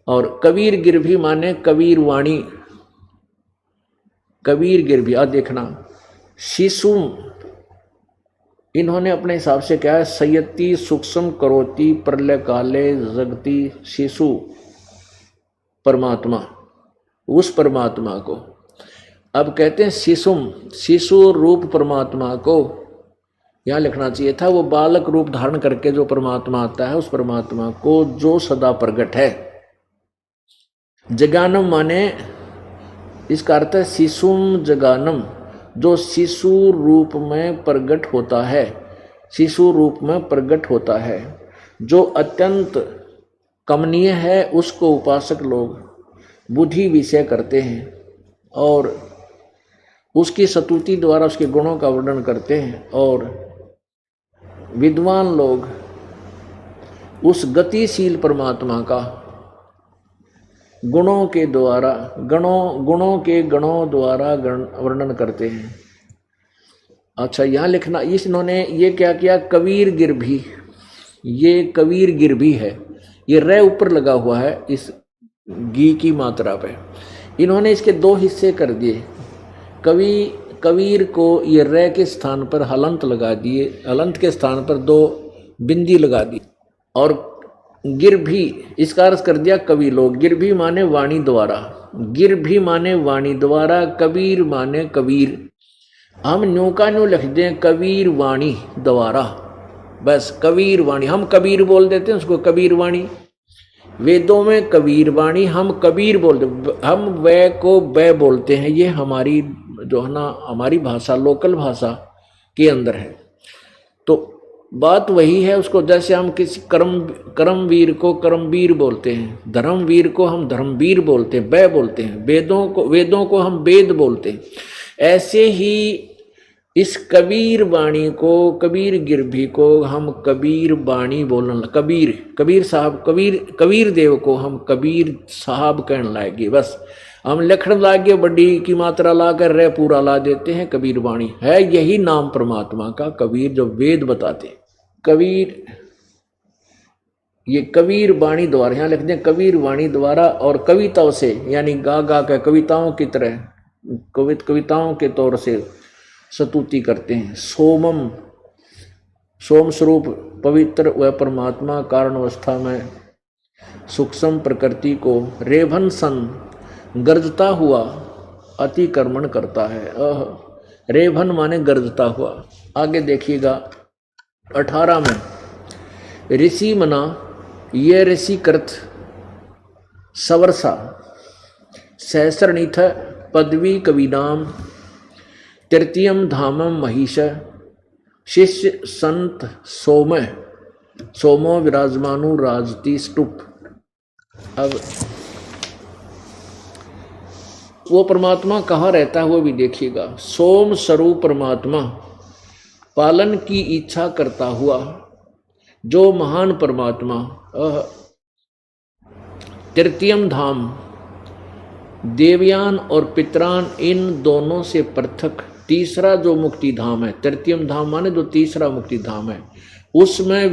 और कबीर गिरभी माने कबीर वाणी, कबीर गिरभी। आ देखना शिशु इन्होंने अपने हिसाब से क्या है, संयति सूक्ष्म करोति प्रलय काले जगती शिशु परमात्मा, उस परमात्मा को अब कहते हैं शिशुम, शिशु रूप परमात्मा को यहां लिखना चाहिए था। वो बालक रूप धारण करके जो परमात्मा आता है, उस परमात्मा को जो सदा प्रगट है। जगानम माने इसका अर्थ है शिशुम जगानम, जो शिशु रूप में प्रगट होता है, शिशु रूप में प्रगट होता है, जो अत्यंत कमनीय है, उसको उपासक लोग बुद्धि विषय करते हैं और उसकी स्तुति द्वारा उसके गुणों का वर्णन करते हैं। और विद्वान लोग उस गतिशील परमात्मा का गुणों के द्वारा गणों द्वारा वर्णन करते हैं। अच्छा यहां लिखना, इन्होंने ये क्या किया, कबीर गिरभी, ये कबीर गिरभी है, ये रे ऊपर लगा हुआ है इस गी की मात्रा पे। इन्होंने इसके दो हिस्से कर दिए, कबीर को ये रे के स्थान पर हलंत लगा दिए, हलंत के स्थान पर दो बिंदी लगा दी, और गिरभी इसका अर्थ कर दिया कवि लोग। गिरभी माने वाणी द्वारा, गिरभी माने वाणी द्वारा, कबीर माने कबीर। हम न्यू का न्यू लिख दें कबीर वाणी द्वारा, बस कबीर वाणी, हम कबीर बोल देते हैं उसको कबीर वाणी। वेदों में कबीर वाणी, हम कबीर बोलते, हम वै को बै बोलते हैं। ये हमारी जो है ना, हमारी भाषा लोकल भाषा के अंदर है। तो बात वही है, उसको जैसे हम किसी कर्मवीर को कर्मवीर बोलते हैं, धर्मवीर को हम धर्मवीर बोलते हैं, बै बोलते हैं, वेदों को हम वेद बोलते हैं। ऐसे ही इस कबीर वाणी को, कबीर गिरभी को हम कबीर वाणी बोलने, कबीर साहब, कबीर देव को हम कबीर साहब कहने लागे। बस हम लिखण लागे, बड़ी की मात्रा लाकर रे पूरा ला देते हैं, कबीर वाणी है। यही नाम परमात्मा का कबीर, जो वेद बताते हैं। कबीर, ये कबीर वाणी द्वारा, यहाँ लिख दें कबीर वाणी द्वारा, और कविताओं से यानी गा गा के कविताओं की तरह, कविताओं के तौर से स्तुति करते हैं। सोमम, सोम स्वरूप पवित्र व परमात्मा कारण अवस्था में सूक्ष्म प्रकृति को रेभन सन गर्जता हुआ अतिक्रमण करता है। रेभन माने गर्जता हुआ। आगे देखिएगा 18 में ऋषि मना, ये ऋषि कृत सवर्षा सहस्रनीथ पदवी कविनाम तृतीयम धामम महिष शिष्य संत सोम सोमो विराजमानु राजती स्तूप। अब वो परमात्मा कहाँ रहता है वो भी देखिएगा। सोम स्वरूप परमात्मा पालन की इच्छा करता हुआ जो महान परमात्मा तृतीयम धाम देवयान और पितरान इन दोनों से पृथक तीसरा जो मुक्ति धाम है, तृतीयम धाम माने जो तीसरा मुक्ति धाम है, उसमें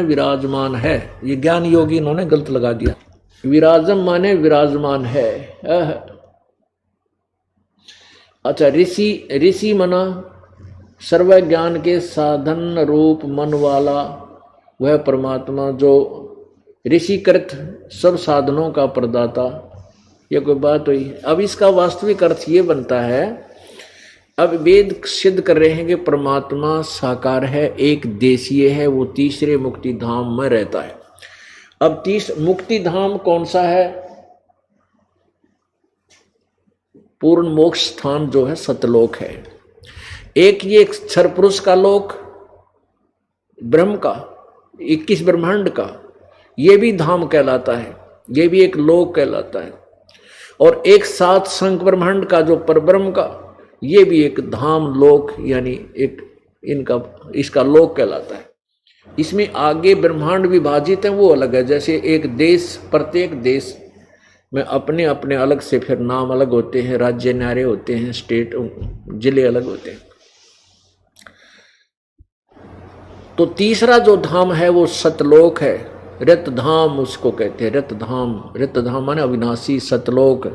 विराजमान है। ये ज्ञान योगी इन्होंने गलत लगा दिया। विराजम माने विराजमान है। अच्छा, ऋषि मना सर्व ज्ञान के साधन रूप मन वाला वह परमात्मा जो ऋषिकृत सब साधनों का प्रदाता। ये कोई बात हुई। अब इसका वास्तविक अर्थ ये बनता है, अब वेद सिद्ध कर रहे हैं कि परमात्मा साकार है, एक देशीय है, वो तीसरे मुक्ति धाम में रहता है। अब मुक्ति धाम कौन सा है? पूर्ण मोक्ष स्थान जो है सतलोक है। एक ये क्षर पुरुष का लोक, ब्रह्म का 21 ब्रह्मांड का, ये भी धाम कहलाता है, ये भी एक लोक कहलाता है। और एक 7 संख ब्रह्मांड का जो परब्रह्म का, ये भी एक धाम लोक यानी एक इसका लोक कहलाता है। इसमें आगे ब्रह्मांड विभाजित है वो अलग है। जैसे एक देश, प्रत्येक देश में अपने अपने अलग से फिर नाम अलग होते हैं, राज्य न्यारे होते हैं, स्टेट जिले अलग होते हैं। तो तीसरा जो धाम है वो सतलोक है, रत धाम उसको कहते हैं। रत धाम माने अविनाशी, सतलोक,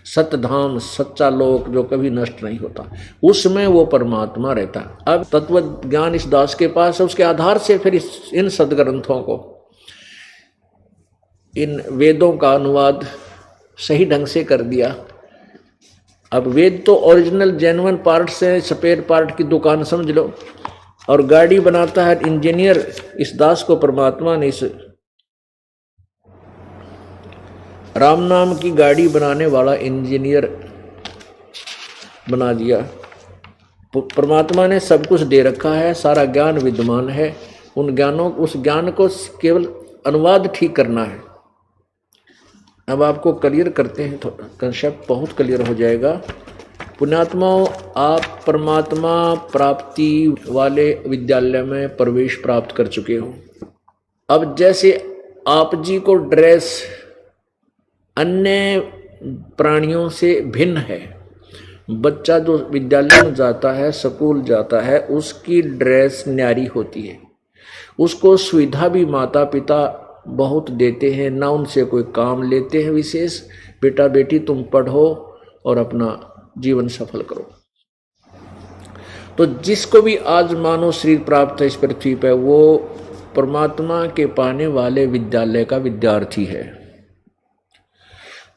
सतधाम, सच्चा लोक जो कभी नष्ट नहीं होता, उसमें वो परमात्मा रहता है। अब तत्व ज्ञान इस दास के पास है, उसके आधार से फिर इन सदग्रंथों को, इन वेदों का अनुवाद सही ढंग से कर दिया। अब वेद तो ओरिजिनल जेन्युइन पार्ट से, स्पेयर पार्ट की दुकान समझ लो। और गाड़ी बनाता है इंजीनियर, इस दास को परमात्मा ने इस राम नाम की गाड़ी बनाने वाला इंजीनियर बना दिया। परमात्मा ने सब कुछ दे रखा है, सारा ज्ञान विद्यमान है। उस ज्ञान को केवल अनुवाद ठीक करना है। अब आपको क्लियर करते हैं, थोड़ा कंसेप्ट बहुत क्लियर हो जाएगा। पुण्यात्माओं, आप परमात्मा प्राप्ति वाले विद्यालय में प्रवेश प्राप्त कर चुके हो। अब जैसे आप जी को ड्रेस अन्य प्राणियों से भिन्न है, बच्चा जो विद्यालय में जाता है, स्कूल जाता है, उसकी ड्रेस न्यारी होती है, उसको सुविधा भी माता पिता बहुत देते हैं, ना उनसे कोई काम लेते हैं विशेष। बेटा बेटी तुम पढ़ो और अपना जीवन सफल करो। तो जिसको भी आज मानव शरीर प्राप्त है इस पृथ्वी पर, वो परमात्मा के पाने वाले विद्यालय का विद्यार्थी है।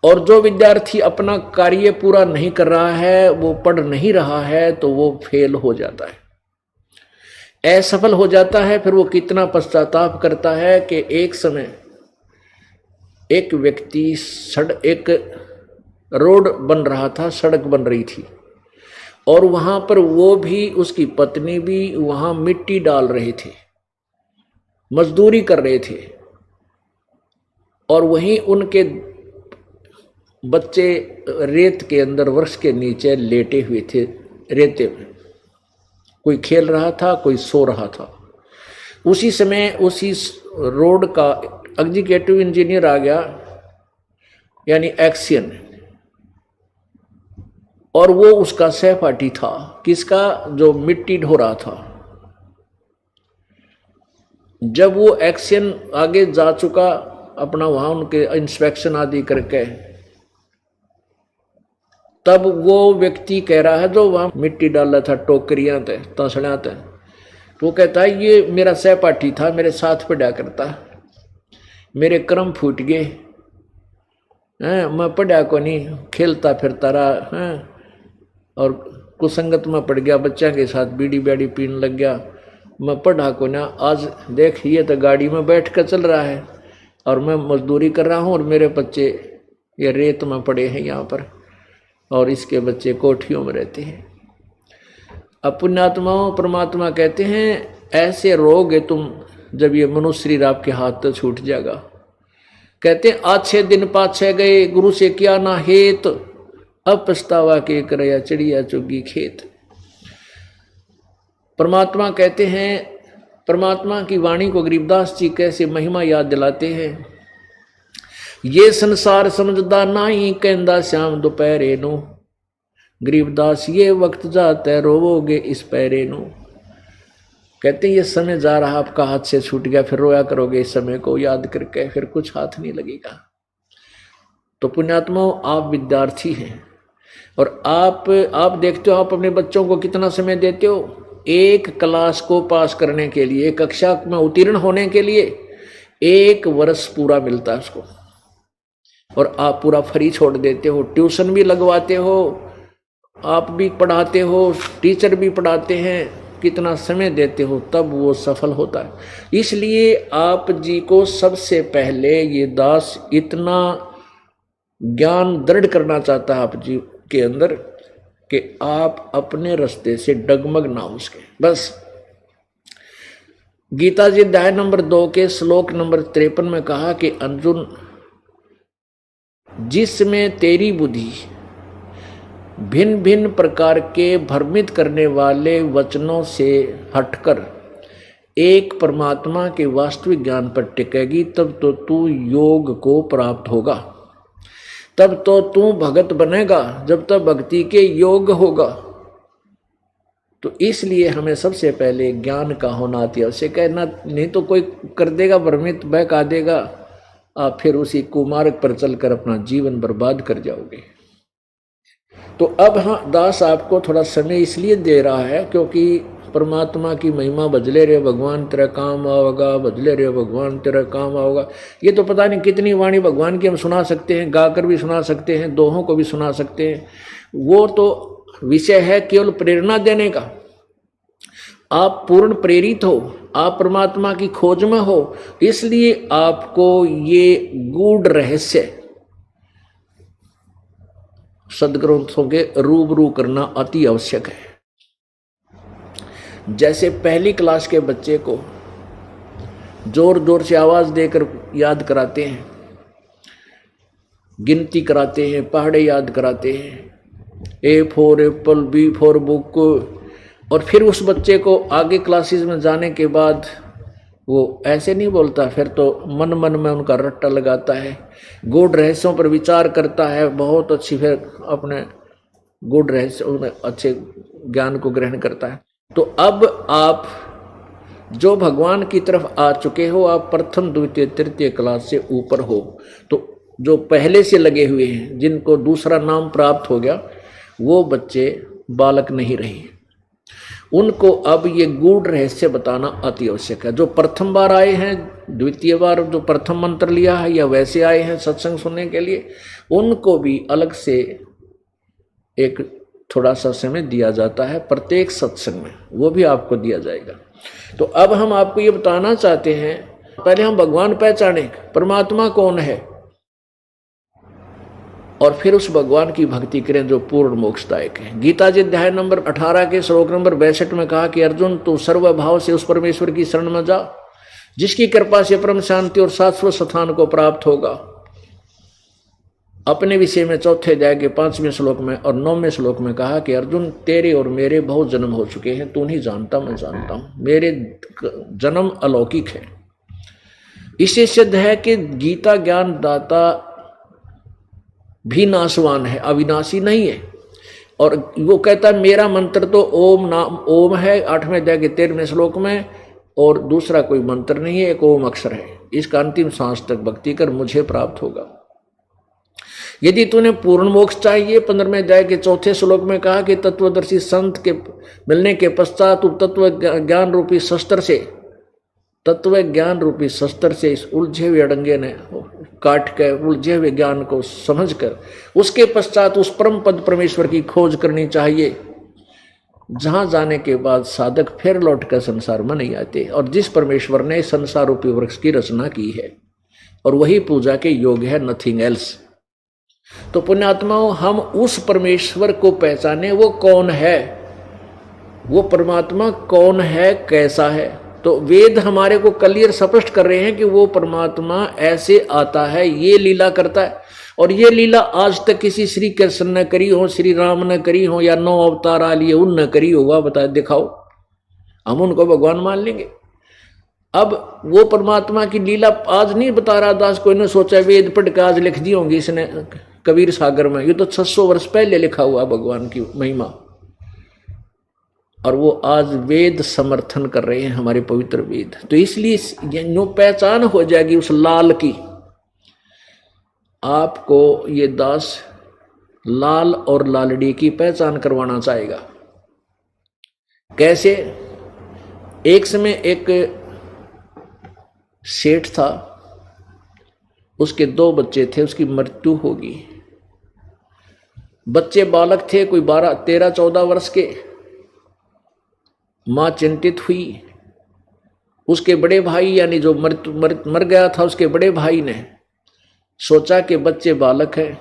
और जो विद्यार्थी अपना कार्य पूरा नहीं कर रहा है, वो पढ़ नहीं रहा है, तो वो फेल हो जाता है, असफल हो जाता है। फिर वो कितना पश्चाताप करता है कि एक समय एक व्यक्ति एक रोड बन रहा था, सड़क बन रही थी, और वहां पर वो भी, उसकी पत्नी भी वहां मिट्टी डाल रहे थे, मजदूरी कर रहे थे। और वहीं उनके बच्चे रेत के अंदर वृक्ष के नीचे लेटे हुए थे, रेते में कोई खेल रहा था, कोई सो रहा था। उसी समय उसी रोड का एग्जीक्यूटिव इंजीनियर आ गया, यानी एक्शन, और वो उसका सहपाठी था। किसका? जो मिट्टी ढो रहा था। जब वो एक्शन आगे जा चुका अपना, वहां उनके इंस्पेक्शन आदि करके, तब वो व्यक्ति कह रहा है जो वहां मिट्टी डाल रहा था, टोकरियां थे, तसड़ियां थे, वो कहता है ये मेरा सहपाठी था, मेरे साथ पढ़ा करता, मेरे कर्म फूट गए, मैं पढ़ा को नहीं, खेलता फिरता रहा है, और कुसंगत में पड़ गया, बच्चा के साथ बीड़ी बैड़ी पीने लग गया, मैं पढ़ा को ना। आज देख, ये तो गाड़ी में बैठ कर चल रहा है और मैं मजदूरी कर रहा हूँ, और मेरे बच्चे ये रेत में पड़े हैं यहाँ पर, और इसके बच्चे कोठियों में रहते हैं। अब पुण्यात्माओं, परमात्मा कहते हैं ऐसे रोगे तुम जब ये मनुष्य शरीर आपके हाथ तो छूट जाएगा। कहते अच्छे दिन पाछे गए, गुरु से किया ना हेत, अब पछतावा के करया चिड़िया चुगी खेत। परमात्मा कहते हैं, परमात्मा की वाणी को गरीबदास जी कैसे महिमा याद दिलाते हैं। ये संसार समझदा नाही, कहंदा श्याम दोपहरे नो, गरीबदास ये वक्त जाता है रोवोगे इस पैरे नो। कहते हैं ये समय जा रहा आपका हाथ से छूट गया, फिर रोया करोगे इस समय को याद करके, फिर कुछ हाथ नहीं लगेगा। तो पुण्यात्माओं, आप विद्यार्थी हैं और आप देखते हो आप अपने बच्चों को कितना समय देते हो। एक क्लास को पास करने के लिए, कक्षा में उत्तीर्ण होने के लिए 1 वर्ष पूरा मिलता है उसको, और आप पूरा फ्री छोड़ देते हो। ट्यूशन भी लगवाते हो, आप भी पढ़ाते हो, टीचर भी पढ़ाते हैं, कितना समय देते हो, तब वो सफल होता है। इसलिए आप जी को सबसे पहले ये दास इतना ज्ञान दृढ़ करना चाहता है आप जी के अंदर कि आप अपने रास्ते से डगमग ना उसके। बस गीता जी अध्याय नंबर 2 के श्लोक नंबर 53 में कहा कि अर्जुन, जिसमें तेरी बुद्धि भिन्न भिन्न प्रकार के भ्रमित करने वाले वचनों से हटकर एक परमात्मा के वास्तविक ज्ञान पर टिकेगी, तब तो तू योग को प्राप्त होगा, तब तो तू भगत बनेगा, जब तक भक्ति के योग होगा। तो इसलिए हमें सबसे पहले ज्ञान का होना अति आवश्यक है। ना नहीं तो कोई कर देगा भ्रमित, बहका देगा, आप फिर उसी कुमार्ग पर चलकर अपना जीवन बर्बाद कर जाओगे। तो अब हाँ, दास आपको थोड़ा समय इसलिए दे रहा है क्योंकि परमात्मा की महिमा, बजले रे भगवान तेरा काम आओगा, बजले रे भगवान तेरा काम आओगा। ये तो पता नहीं कितनी वाणी भगवान की हम सुना सकते हैं, गाकर भी सुना सकते हैं, दोहों को भी सुना सकते हैं। वो तो विषय है केवल प्रेरणा देने का। आप पूर्ण प्रेरित हो, आप परमात्मा की खोज में हो, इसलिए आपको ये गूढ़ रहस्य सदग्रंथों के रूबरू करना अति आवश्यक है। जैसे पहली क्लास के बच्चे को जोर जोर से आवाज देकर याद कराते हैं, गिनती कराते हैं, पहाड़े याद कराते हैं, A for Apple, B for book, और फिर उस बच्चे को आगे क्लासेस में जाने के बाद वो ऐसे नहीं बोलता, फिर तो मन मन में उनका रट्टा लगाता है, गूढ़ रहस्यों पर विचार करता है, बहुत अच्छी, फिर अपने गूढ़ रहस्यों में अच्छे ज्ञान को ग्रहण करता है। तो अब आप जो भगवान की तरफ आ चुके हो, आप प्रथम द्वितीय तृतीय क्लास से ऊपर हो, तो जो पहले से लगे हुए हैं, जिनको दूसरा नाम प्राप्त हो गया, वो बच्चे बालक नहीं रहे। उनको अब ये गूढ़ रहस्य बताना अति आवश्यक है। जो प्रथम बार आए हैं, द्वितीय बार जो प्रथम मंत्र लिया है, या वैसे आए हैं सत्संग सुनने के लिए, उनको भी अलग से एक थोड़ा सा समय दिया जाता है प्रत्येक सत्संग में, वो भी आपको दिया जाएगा। तो अब हम आपको ये बताना चाहते हैं, पहले हम भगवान पहचाने, परमात्मा कौन है, और फिर उस भगवान की भक्ति करें जो पूर्ण मोक्षदायक है। गीता जी अध्याय नंबर 18 के श्लोक नंबर 62 में कहा कि अर्जुन, तू सर्वभाव से उस परमेश्वर की शरण में जा, जिसकी कृपा से परम शांति और शाश्वत स्थान को प्राप्त होगा। अपने विषय में चौथे अध्याय के 5वें श्लोक में और 9वें श्लोक में कहा कि अर्जुन, तेरे और मेरे बहुत जन्म हो चुके हैं, तू नहीं जानता, मैं जानता हूं, मेरे जन्म अलौकिक है। इससे सिद्ध है कि गीता ज्ञान दाता भी नाशवान है, अविनाशी नहीं है। और वो कहता है मेरा मंत्र तो ओम नाम ओम है 8वें अध्याय के 13वें श्लोक में, और दूसरा कोई मंत्र नहीं है, एक ओम अक्षर है। इसका अंतिम सांस तक भक्ति कर, मुझे प्राप्त होगा। यदि तूने पूर्ण मोक्ष चाहिए, 15वें अध्याय के 4थे श्लोक में कहा कि तत्वदर्शी संत के मिलने के पश्चात तू तत्व ज्ञान रूपी शस्त्र से, तत्व ज्ञान रूपी शस्त्र से इस उलझे हुए अड़ंगे ने काट कर उलझे हुए ज्ञान को समझकर उसके पश्चात उस परम पद परमेश्वर की खोज करनी चाहिए, जहां जाने के बाद साधक फिर लौटकर संसार में नहीं आते, और जिस परमेश्वर ने संसार रूपी वृक्ष की रचना की है, और वही पूजा के योग्य है, नथिंग एल्स। तो पुण्यात्माओं, हम उस परमेश्वर को पहचाने, वो कौन है, वो परमात्मा कौन है, कैसा है। तो वेद हमारे को क्लियर स्पष्ट कर रहे हैं कि वो परमात्मा ऐसे आता है, ये लीला करता है। और ये लीला आज तक किसी श्री कृष्ण ने करी हो, श्री राम ने करी हो, या 9 अवतार आ लिए उनने करी होगा, बता दिखाओ, हम उनको भगवान मान लेंगे। अब वो परमात्मा की लीला आज नहीं बता रहा दास, कोई ने सोचा वेद पढ़ के आज लिख दी होंगी इसने कबीर सागर में। ये तो 600 वर्ष पहले लिखा हुआ भगवान की महिमा, और वो आज वेद समर्थन कर रहे हैं, हमारे पवित्र वेद। तो इसलिए यूं पहचान हो जाएगी उस लाल की। आपको ये दास लाल और लालड़ी की पहचान करवाना चाहेगा। कैसे? एक समय एक सेठ था, उसके 2 बच्चे थे, उसकी मृत्यु होगी। बच्चे बालक थे, कोई 12, 13, 14 वर्ष के। मां चिंतित हुई। उसके बड़े भाई यानी जो मर गया था, उसके बड़े भाई ने सोचा कि बच्चे बालक हैं,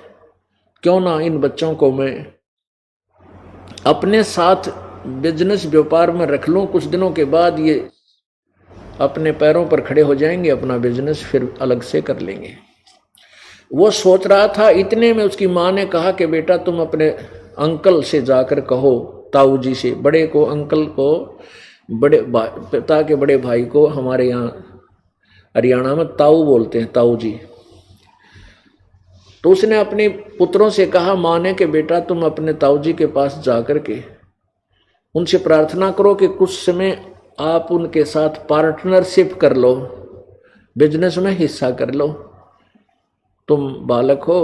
क्यों ना इन बच्चों को मैं अपने साथ बिजनेस व्यापार में रख लूं। कुछ दिनों के बाद ये अपने पैरों पर खड़े हो जाएंगे, अपना बिजनेस फिर अलग से कर लेंगे। वो सोच रहा था, इतने में उसकी मां ने कहा कि बेटा तुम अपने अंकल से जाकर कहो, ताऊ जी से, बड़े को, अंकल को, बड़े पिता के बड़े भाई को हमारे यहाँ हरियाणा में ताऊ बोलते हैं, ताऊ जी। तो उसने अपने पुत्रों से कहा, मां ने, कि बेटा तुम अपने ताऊ जी के पास जाकर के उनसे प्रार्थना करो कि कुछ समय आप उनके साथ पार्टनरशिप कर लो, बिजनेस में हिस्सा कर लो। तुम बालक हो,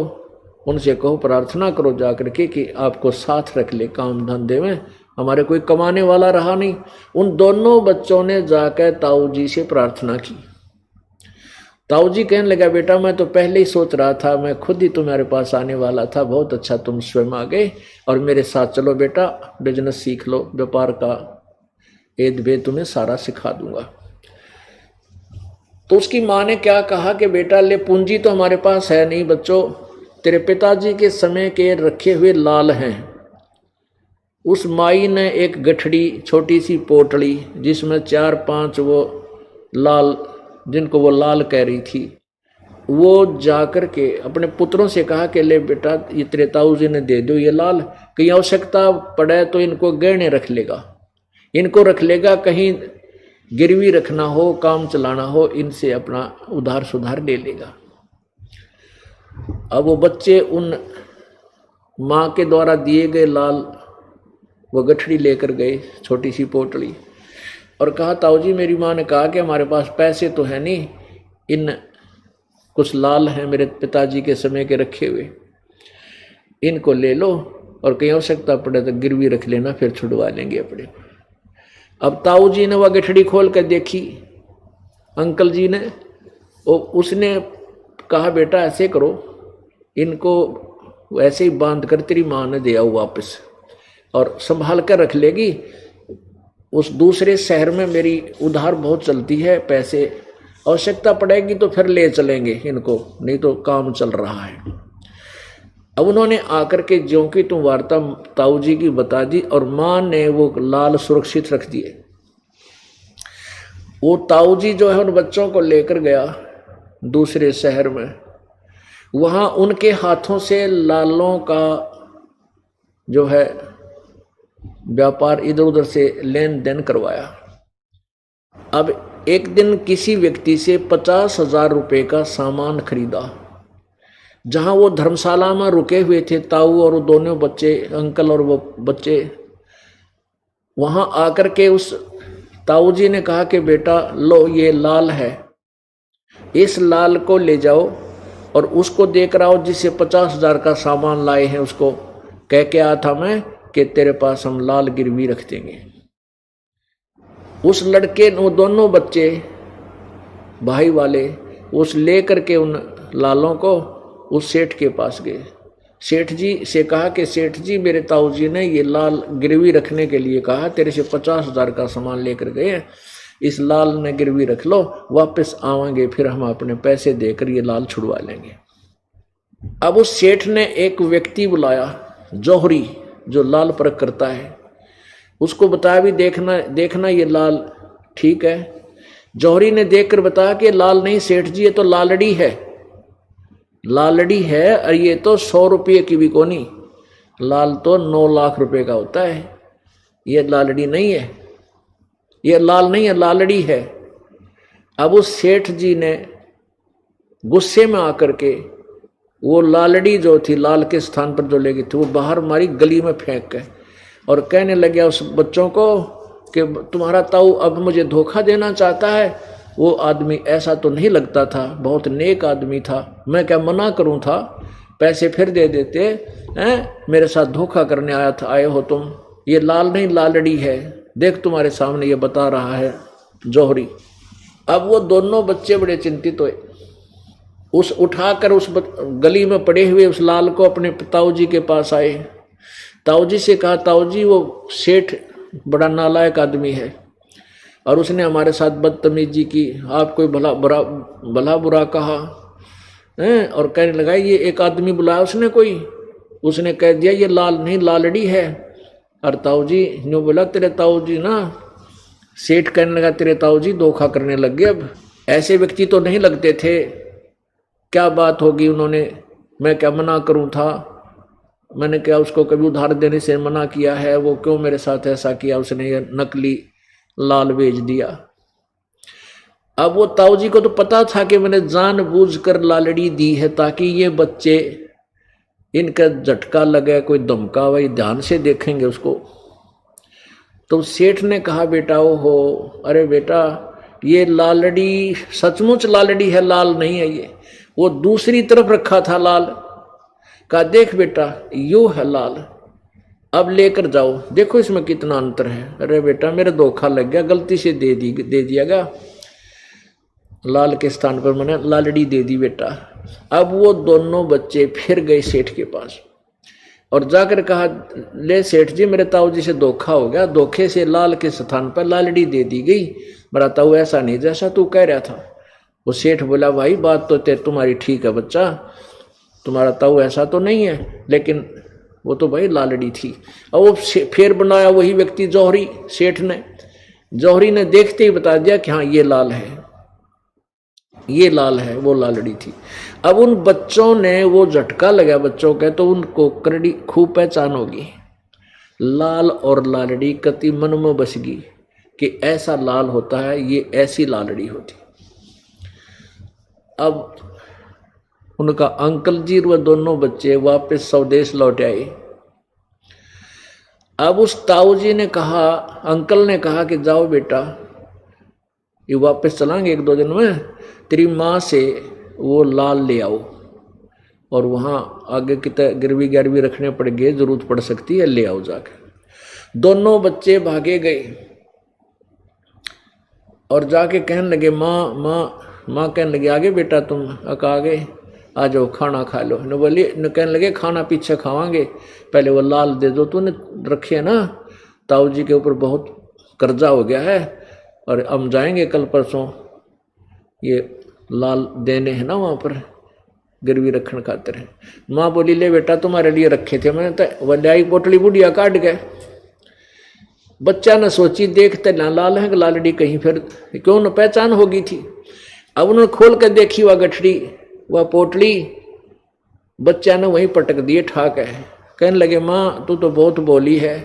उनसे कहो, प्रार्थना करो जाकर के कि आपको साथ रख ले काम धंधे में, हमारे कोई कमाने वाला रहा नहीं। उन दोनों बच्चों ने जाकर ताऊ जी से प्रार्थना की। ताऊ जी कहने लगा, बेटा मैं तो पहले ही सोच रहा था, मैं खुद ही तुम्हारे पास आने वाला था, बहुत अच्छा तुम स्वयं आ गए और मेरे साथ चलो बेटा, बिजनेस सीख लो, व्यापार का एद भेद तुम्हें सारा सिखा दूंगा। तो उसकी मां ने क्या कहा कि बेटा ले, पूंजी तो हमारे पास है नहीं बच्चों, तेरे पिताजी के समय के रखे हुए लाल हैं। उस माई ने एक गठड़ी, छोटी सी पोटली जिसमें 4-5 वो लाल, जिनको वो लाल कह रही थी, वो जाकर के अपने पुत्रों से कहा कि ले बेटा, ये तेरे ताऊ जी ने दे दो ये लाल, कहीं आवश्यकता पड़े तो इनको गहने रख लेगा, इनको रख लेगा, कहीं गिरवी रखना हो, काम चलाना हो, इनसे अपना उधार सुधार ले लेगा। अब वो बच्चे उन मां के द्वारा दिए गए लाल वो गठड़ी लेकर गए, छोटी सी पोटली, और कहा, ताऊ जी मेरी मां ने कहा कि हमारे पास पैसे तो है नहीं, इन कुछ लाल हैं मेरे पिताजी के समय के रखे हुए, इनको ले लो और कहीं आवश्यकता पड़े तो गिरवी रख लेना, फिर छुड़वा लेंगे अपने। अब ताऊ जी ने वह गठड़ी खोल कर देखी, अंकल जी ने, उसने कहा, बेटा ऐसे करो, इनको वैसे ही बांध कर तेरी मां ने दिया वापस और संभाल कर रख लेगी। उस दूसरे शहर में मेरी उधार बहुत चलती है, पैसे आवश्यकता पड़ेगी तो फिर ले चलेंगे इनको, नहीं तो काम चल रहा है। अब उन्होंने आकर के ज्यों की तुम वार्ता ताऊ जी की बता दी और मां ने वो लाल सुरक्षित रख दिए। वो ताऊ जी जो है उन बच्चों को लेकर गया दूसरे शहर में, वहां उनके हाथों से लालों का जो है व्यापार इधर उधर से लेन देन करवाया। अब एक दिन किसी व्यक्ति से 50,000 रुपए का सामान खरीदा। जहां वो धर्मशाला में रुके हुए थे ताऊ और वो दोनों बच्चे, अंकल और वो बच्चे, वहां आकर के उस ताऊ जी ने कहा कि बेटा लो ये लाल है, इस लाल को ले जाओ और उसको देकर आओ जिससे 50,000 का सामान लाए हैं, उसको कह के आया था मैं कि तेरे पास हम लाल गिरवी रख देंगे। उस लड़के, वो दोनों बच्चे भाई वाले, उस ले करके उन लालों को उस सेठ के पास गए। सेठ जी से कहा कि सेठ जी मेरे ताऊ जी ने ये लाल गिरवी रखने के लिए कहा, तेरे से 50,000 का सामान लेकर गए, इस लाल ने गिरवी रख लो, वापस आवेंगे फिर हम अपने पैसे देकर ये लाल छुड़वा लेंगे। अब उस सेठ ने एक व्यक्ति बुलाया, जौहरी, जो लाल परख करता है, उसको बताया भी देखना देखना ये लाल ठीक है। जौहरी ने देखकर बताया कि लाल नहीं सेठ जी, ये तो लालड़ी है, लालड़ी है, और ये तो 100 रुपये की भी कोनी, लाल तो 9 लाख रुपए का होता है, ये लालड़ी नहीं है, ये लाल नहीं है, लालड़ी है। अब उस सेठ जी ने गुस्से में आकर के वो लालड़ी जो थी लाल के स्थान पर जो ले गई थी वो बाहर मारी गली में फेंक के, और कहने लगे उस बच्चों को कि तुम्हारा ताऊ अब मुझे धोखा देना चाहता है। वो आदमी ऐसा तो नहीं लगता था, बहुत नेक आदमी था, मैं क्या मना करूं था, पैसे फिर दे देते हैं, मेरे साथ धोखा करने आए हो तुम, ये लाल नहीं लालड़ी है, देख तुम्हारे सामने ये बता रहा है जौहरी। अब वो दोनों बच्चे बड़े चिंतित हुए, उस उठाकर उस गली में पड़े हुए उस लाल को अपने ताऊ जी के पास आए। ताऊ जी से कहा, ताऊ जी वो सेठ बड़ा नालायक आदमी है और उसने हमारे साथ बदतमीजी की, आपको भला बुरा कहा है, और कहने लगा ये एक आदमी बुलाया उसने कोई, उसने कह दिया ये लाल नहीं लालड़ी है। और ताऊ जी ने बोला तेरे ताऊ जी ना, सेठ कहने लगा तेरे ताऊ जी धोखा करने लग गए, अब ऐसे व्यक्ति तो नहीं लगते थे, क्या बात होगी उन्होंने, मैं क्या मना करूं था, मैंने क्या उसको कभी उधार देने से मना किया है, वो क्यों मेरे साथ ऐसा किया, उसने ये नकली लाल बेच दिया। अब वो ताऊ जी को तो पता था कि मैंने जानबूझकर लालड़ी दी है ताकि ये बच्चे इनका झटका लगे, कोई धमका वही ध्यान से देखेंगे उसको। तो सेठ ने कहा बेटा ओ हो, अरे बेटा ये लालड़ी सचमुच लालड़ी है, लाल नहीं है ये, वो दूसरी तरफ रखा था लाल, कहा देख बेटा यू है लाल, अब लेकर जाओ, देखो इसमें कितना अंतर है। अरे बेटा मेरे धोखा लग गया, गलती से दे दिया गया, लाल के स्थान पर मैंने लालड़ी दे दी बेटा। अब वो दोनों बच्चे फिर गए सेठ के पास और जाकर कहा ले सेठ जी मेरे ताऊ जी से धोखा हो गया, धोखे से लाल के स्थान पर लालड़ी दे दी गई, मेरा ताऊ ऐसा नहीं जैसा तू कह रहा था। वो सेठ बोला भाई बात तो तुम्हारी ठीक है बच्चा, तुम्हारा ताऊ ऐसा तो नहीं है, लेकिन वो तो भाई लालड़ी थी। और वो फिर बनाया वही व्यक्ति जौहरी, सेठ ने, जौहरी ने देखते ही बता दिया कि हाँ ये लाल है, ये लाल है, वो लालड़ी थी। अब उन बच्चों ने वो झटका लगा बच्चों का, तो उनको करड़ी खूब पहचान होगी, लाल और लालड़ी कति मन में बस गई कि ऐसा लाल होता है, ये ऐसी लालड़ी होती। अब उनका अंकल जी व दोनों बच्चे वापस स्वदेश लौट आए। अब उस ताऊ जी ने कहा, अंकल ने कहा कि जाओ बेटा ये वापस चलाएंगे 1-2 दिन में, तेरी माँ से वो लाल ले आओ, और वहाँ आगे कितने गिरवी गिरवी रखने पड़ेंगे, जरूरत पड़ सकती है, ले आओ जाके। दोनों बच्चे भागे गए और जाके कहने लगे माँ कहने लगे आगे बेटा तुम आगे आ जाओ खाना खा लो। न बोली न कहने लगे खाना पीछे खावांगे, पहले वो लाल दे दो, तूने रखे ना, ताऊ जी के ऊपर बहुत कर्जा हो गया है और हम जाएंगे कल परसों ये लाल देने हैं ना वहाँ पर गिरवी रखने खातिर है। माँ बोली ले बेटा तुम्हारे लिए रखे थे, मैंने तो वल्याई पोटली बुढ़िया काट गए। बच्चा ने सोची देखते ना लाल है लालड़ी कहीं फिर क्यों न पहचान होगी थी। अब उन्होंने खोल कर देखी वह गठड़ी वह पोटली, बच्चा ने वहीं पटक दिए ठाक है। कहने लगे माँ तू तो बहुत बोली है,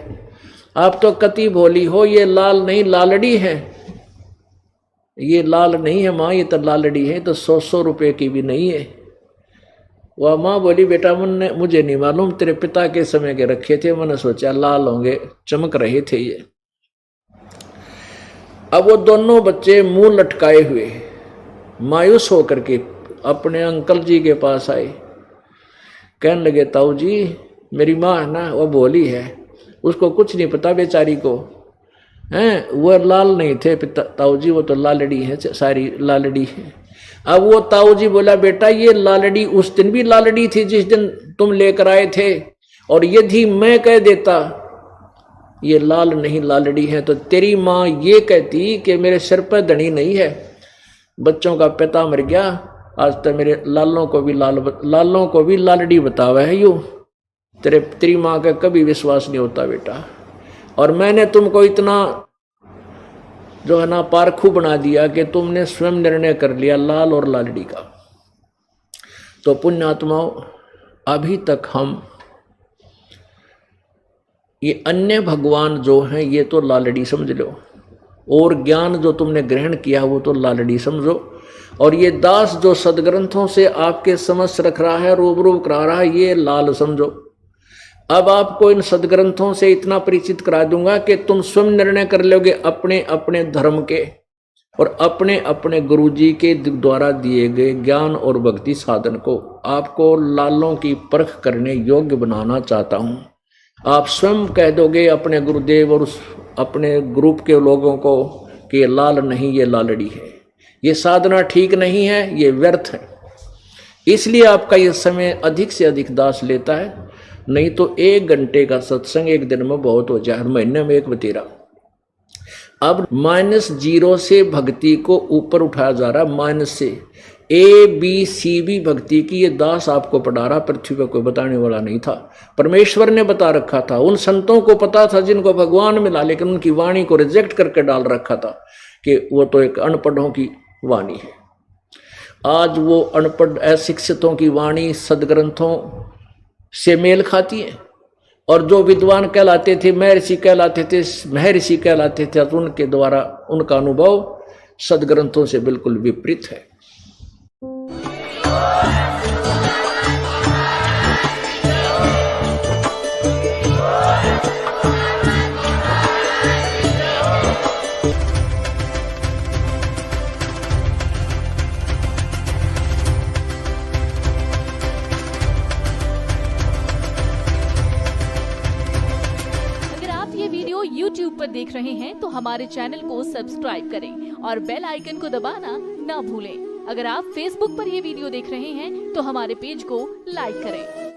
आप तो कति भोली हो, ये लाल नहीं लालड़ी है, ये लाल नहीं है माँ, ये तो लालड़ी है, तो 100 रुपए की भी नहीं है। वह माँ बोली बेटा मुझे नहीं मालूम, तेरे पिता के समय के रखे थे, मैंने सोचा लाल होंगे, चमक रहे थे ये। अब वो दोनों बच्चे मुंह लटकाए हुए मायूस होकर के अपने अंकल जी के पास आए। कहने लगे ताऊ जी मेरी माँ है ना वो भोली है, उसको कुछ नहीं पता बेचारी को, हैं वो लाल नहीं थे ताऊ जी, वो तो लालड़ी है, सारी लालड़ी है। अब वो ताऊ जी बोला बेटा ये लालड़ी उस दिन भी लालड़ी थी जिस दिन तुम लेकर आए थे, और यदि मैं कह देता ये लाल नहीं लालड़ी है तो तेरी माँ ये कहती कि मेरे सिर पर धनी नहीं है, बच्चों का पिता मर गया, आज तक मेरे लालों को भी लालड़ी बतावा है यू। तेरी माँ का कभी विश्वास नहीं होता बेटा। और मैंने तुमको इतना जो है ना पारखू बना दिया कि तुमने स्वयं निर्णय कर लिया लाल और लालड़ी का। तो पुण्यात्माओं, अभी तक हम ये अन्य भगवान जो हैं ये तो लालड़ी समझ लो, और ज्ञान जो तुमने ग्रहण किया वो तो लालड़ी समझो, और ये दास जो सदग्रंथों से आपके समक्ष रख रहा है, रूबरू करा रहा है, ये लाल समझो। अब आपको इन सदग्रंथों से इतना परिचित करा दूंगा कि तुम स्वयं निर्णय कर लोगे अपने अपने धर्म के और अपने अपने गुरुजी के द्वारा दिए गए ज्ञान और भक्ति साधन को। आपको लालों की परख करने योग्य बनाना चाहता हूं। आप स्वयं कह दोगे अपने गुरुदेव और अपने ग्रुप के लोगों को कि ये लाल नहीं, ये लालड़ी है, ये साधना ठीक नहीं है, ये व्यर्थ है। इसलिए आपका ये समय अधिक से अधिक दास लेता है, नहीं तो 1 घंटे का सत्संग एक दिन में बहुत हो जाए, महीने में 1 बतेरा। अब -0 से भक्ति को ऊपर उठाया जा रहा है, माइनस से ABCB भक्ति की ये दास आपको पढ़ा रहा, पृथ्वी पर कोई बताने वाला नहीं था। परमेश्वर ने बता रखा था, उन संतों को पता था जिनको भगवान मिला, लेकिन उनकी वाणी को रिजेक्ट करके डाल रखा था कि वो तो एक अनपढ़ों की वाणी है। आज वो अनपढ़ अशिक्षितों की वाणी सदग्रंथों से मेल खाती है, और जो विद्वान कहलाते थे, महर्षि कहलाते थे, महर्षि कहलाते थे, तो उनके द्वारा उनका अनुभव सदग्रंथों से बिल्कुल विपरीत है। YouTube पर देख रहे हैं तो हमारे चैनल को सब्सक्राइब करें और बेल आइकन को दबाना ना भूलें। अगर आप Facebook पर ये वीडियो देख रहे हैं तो हमारे पेज को लाइक करें।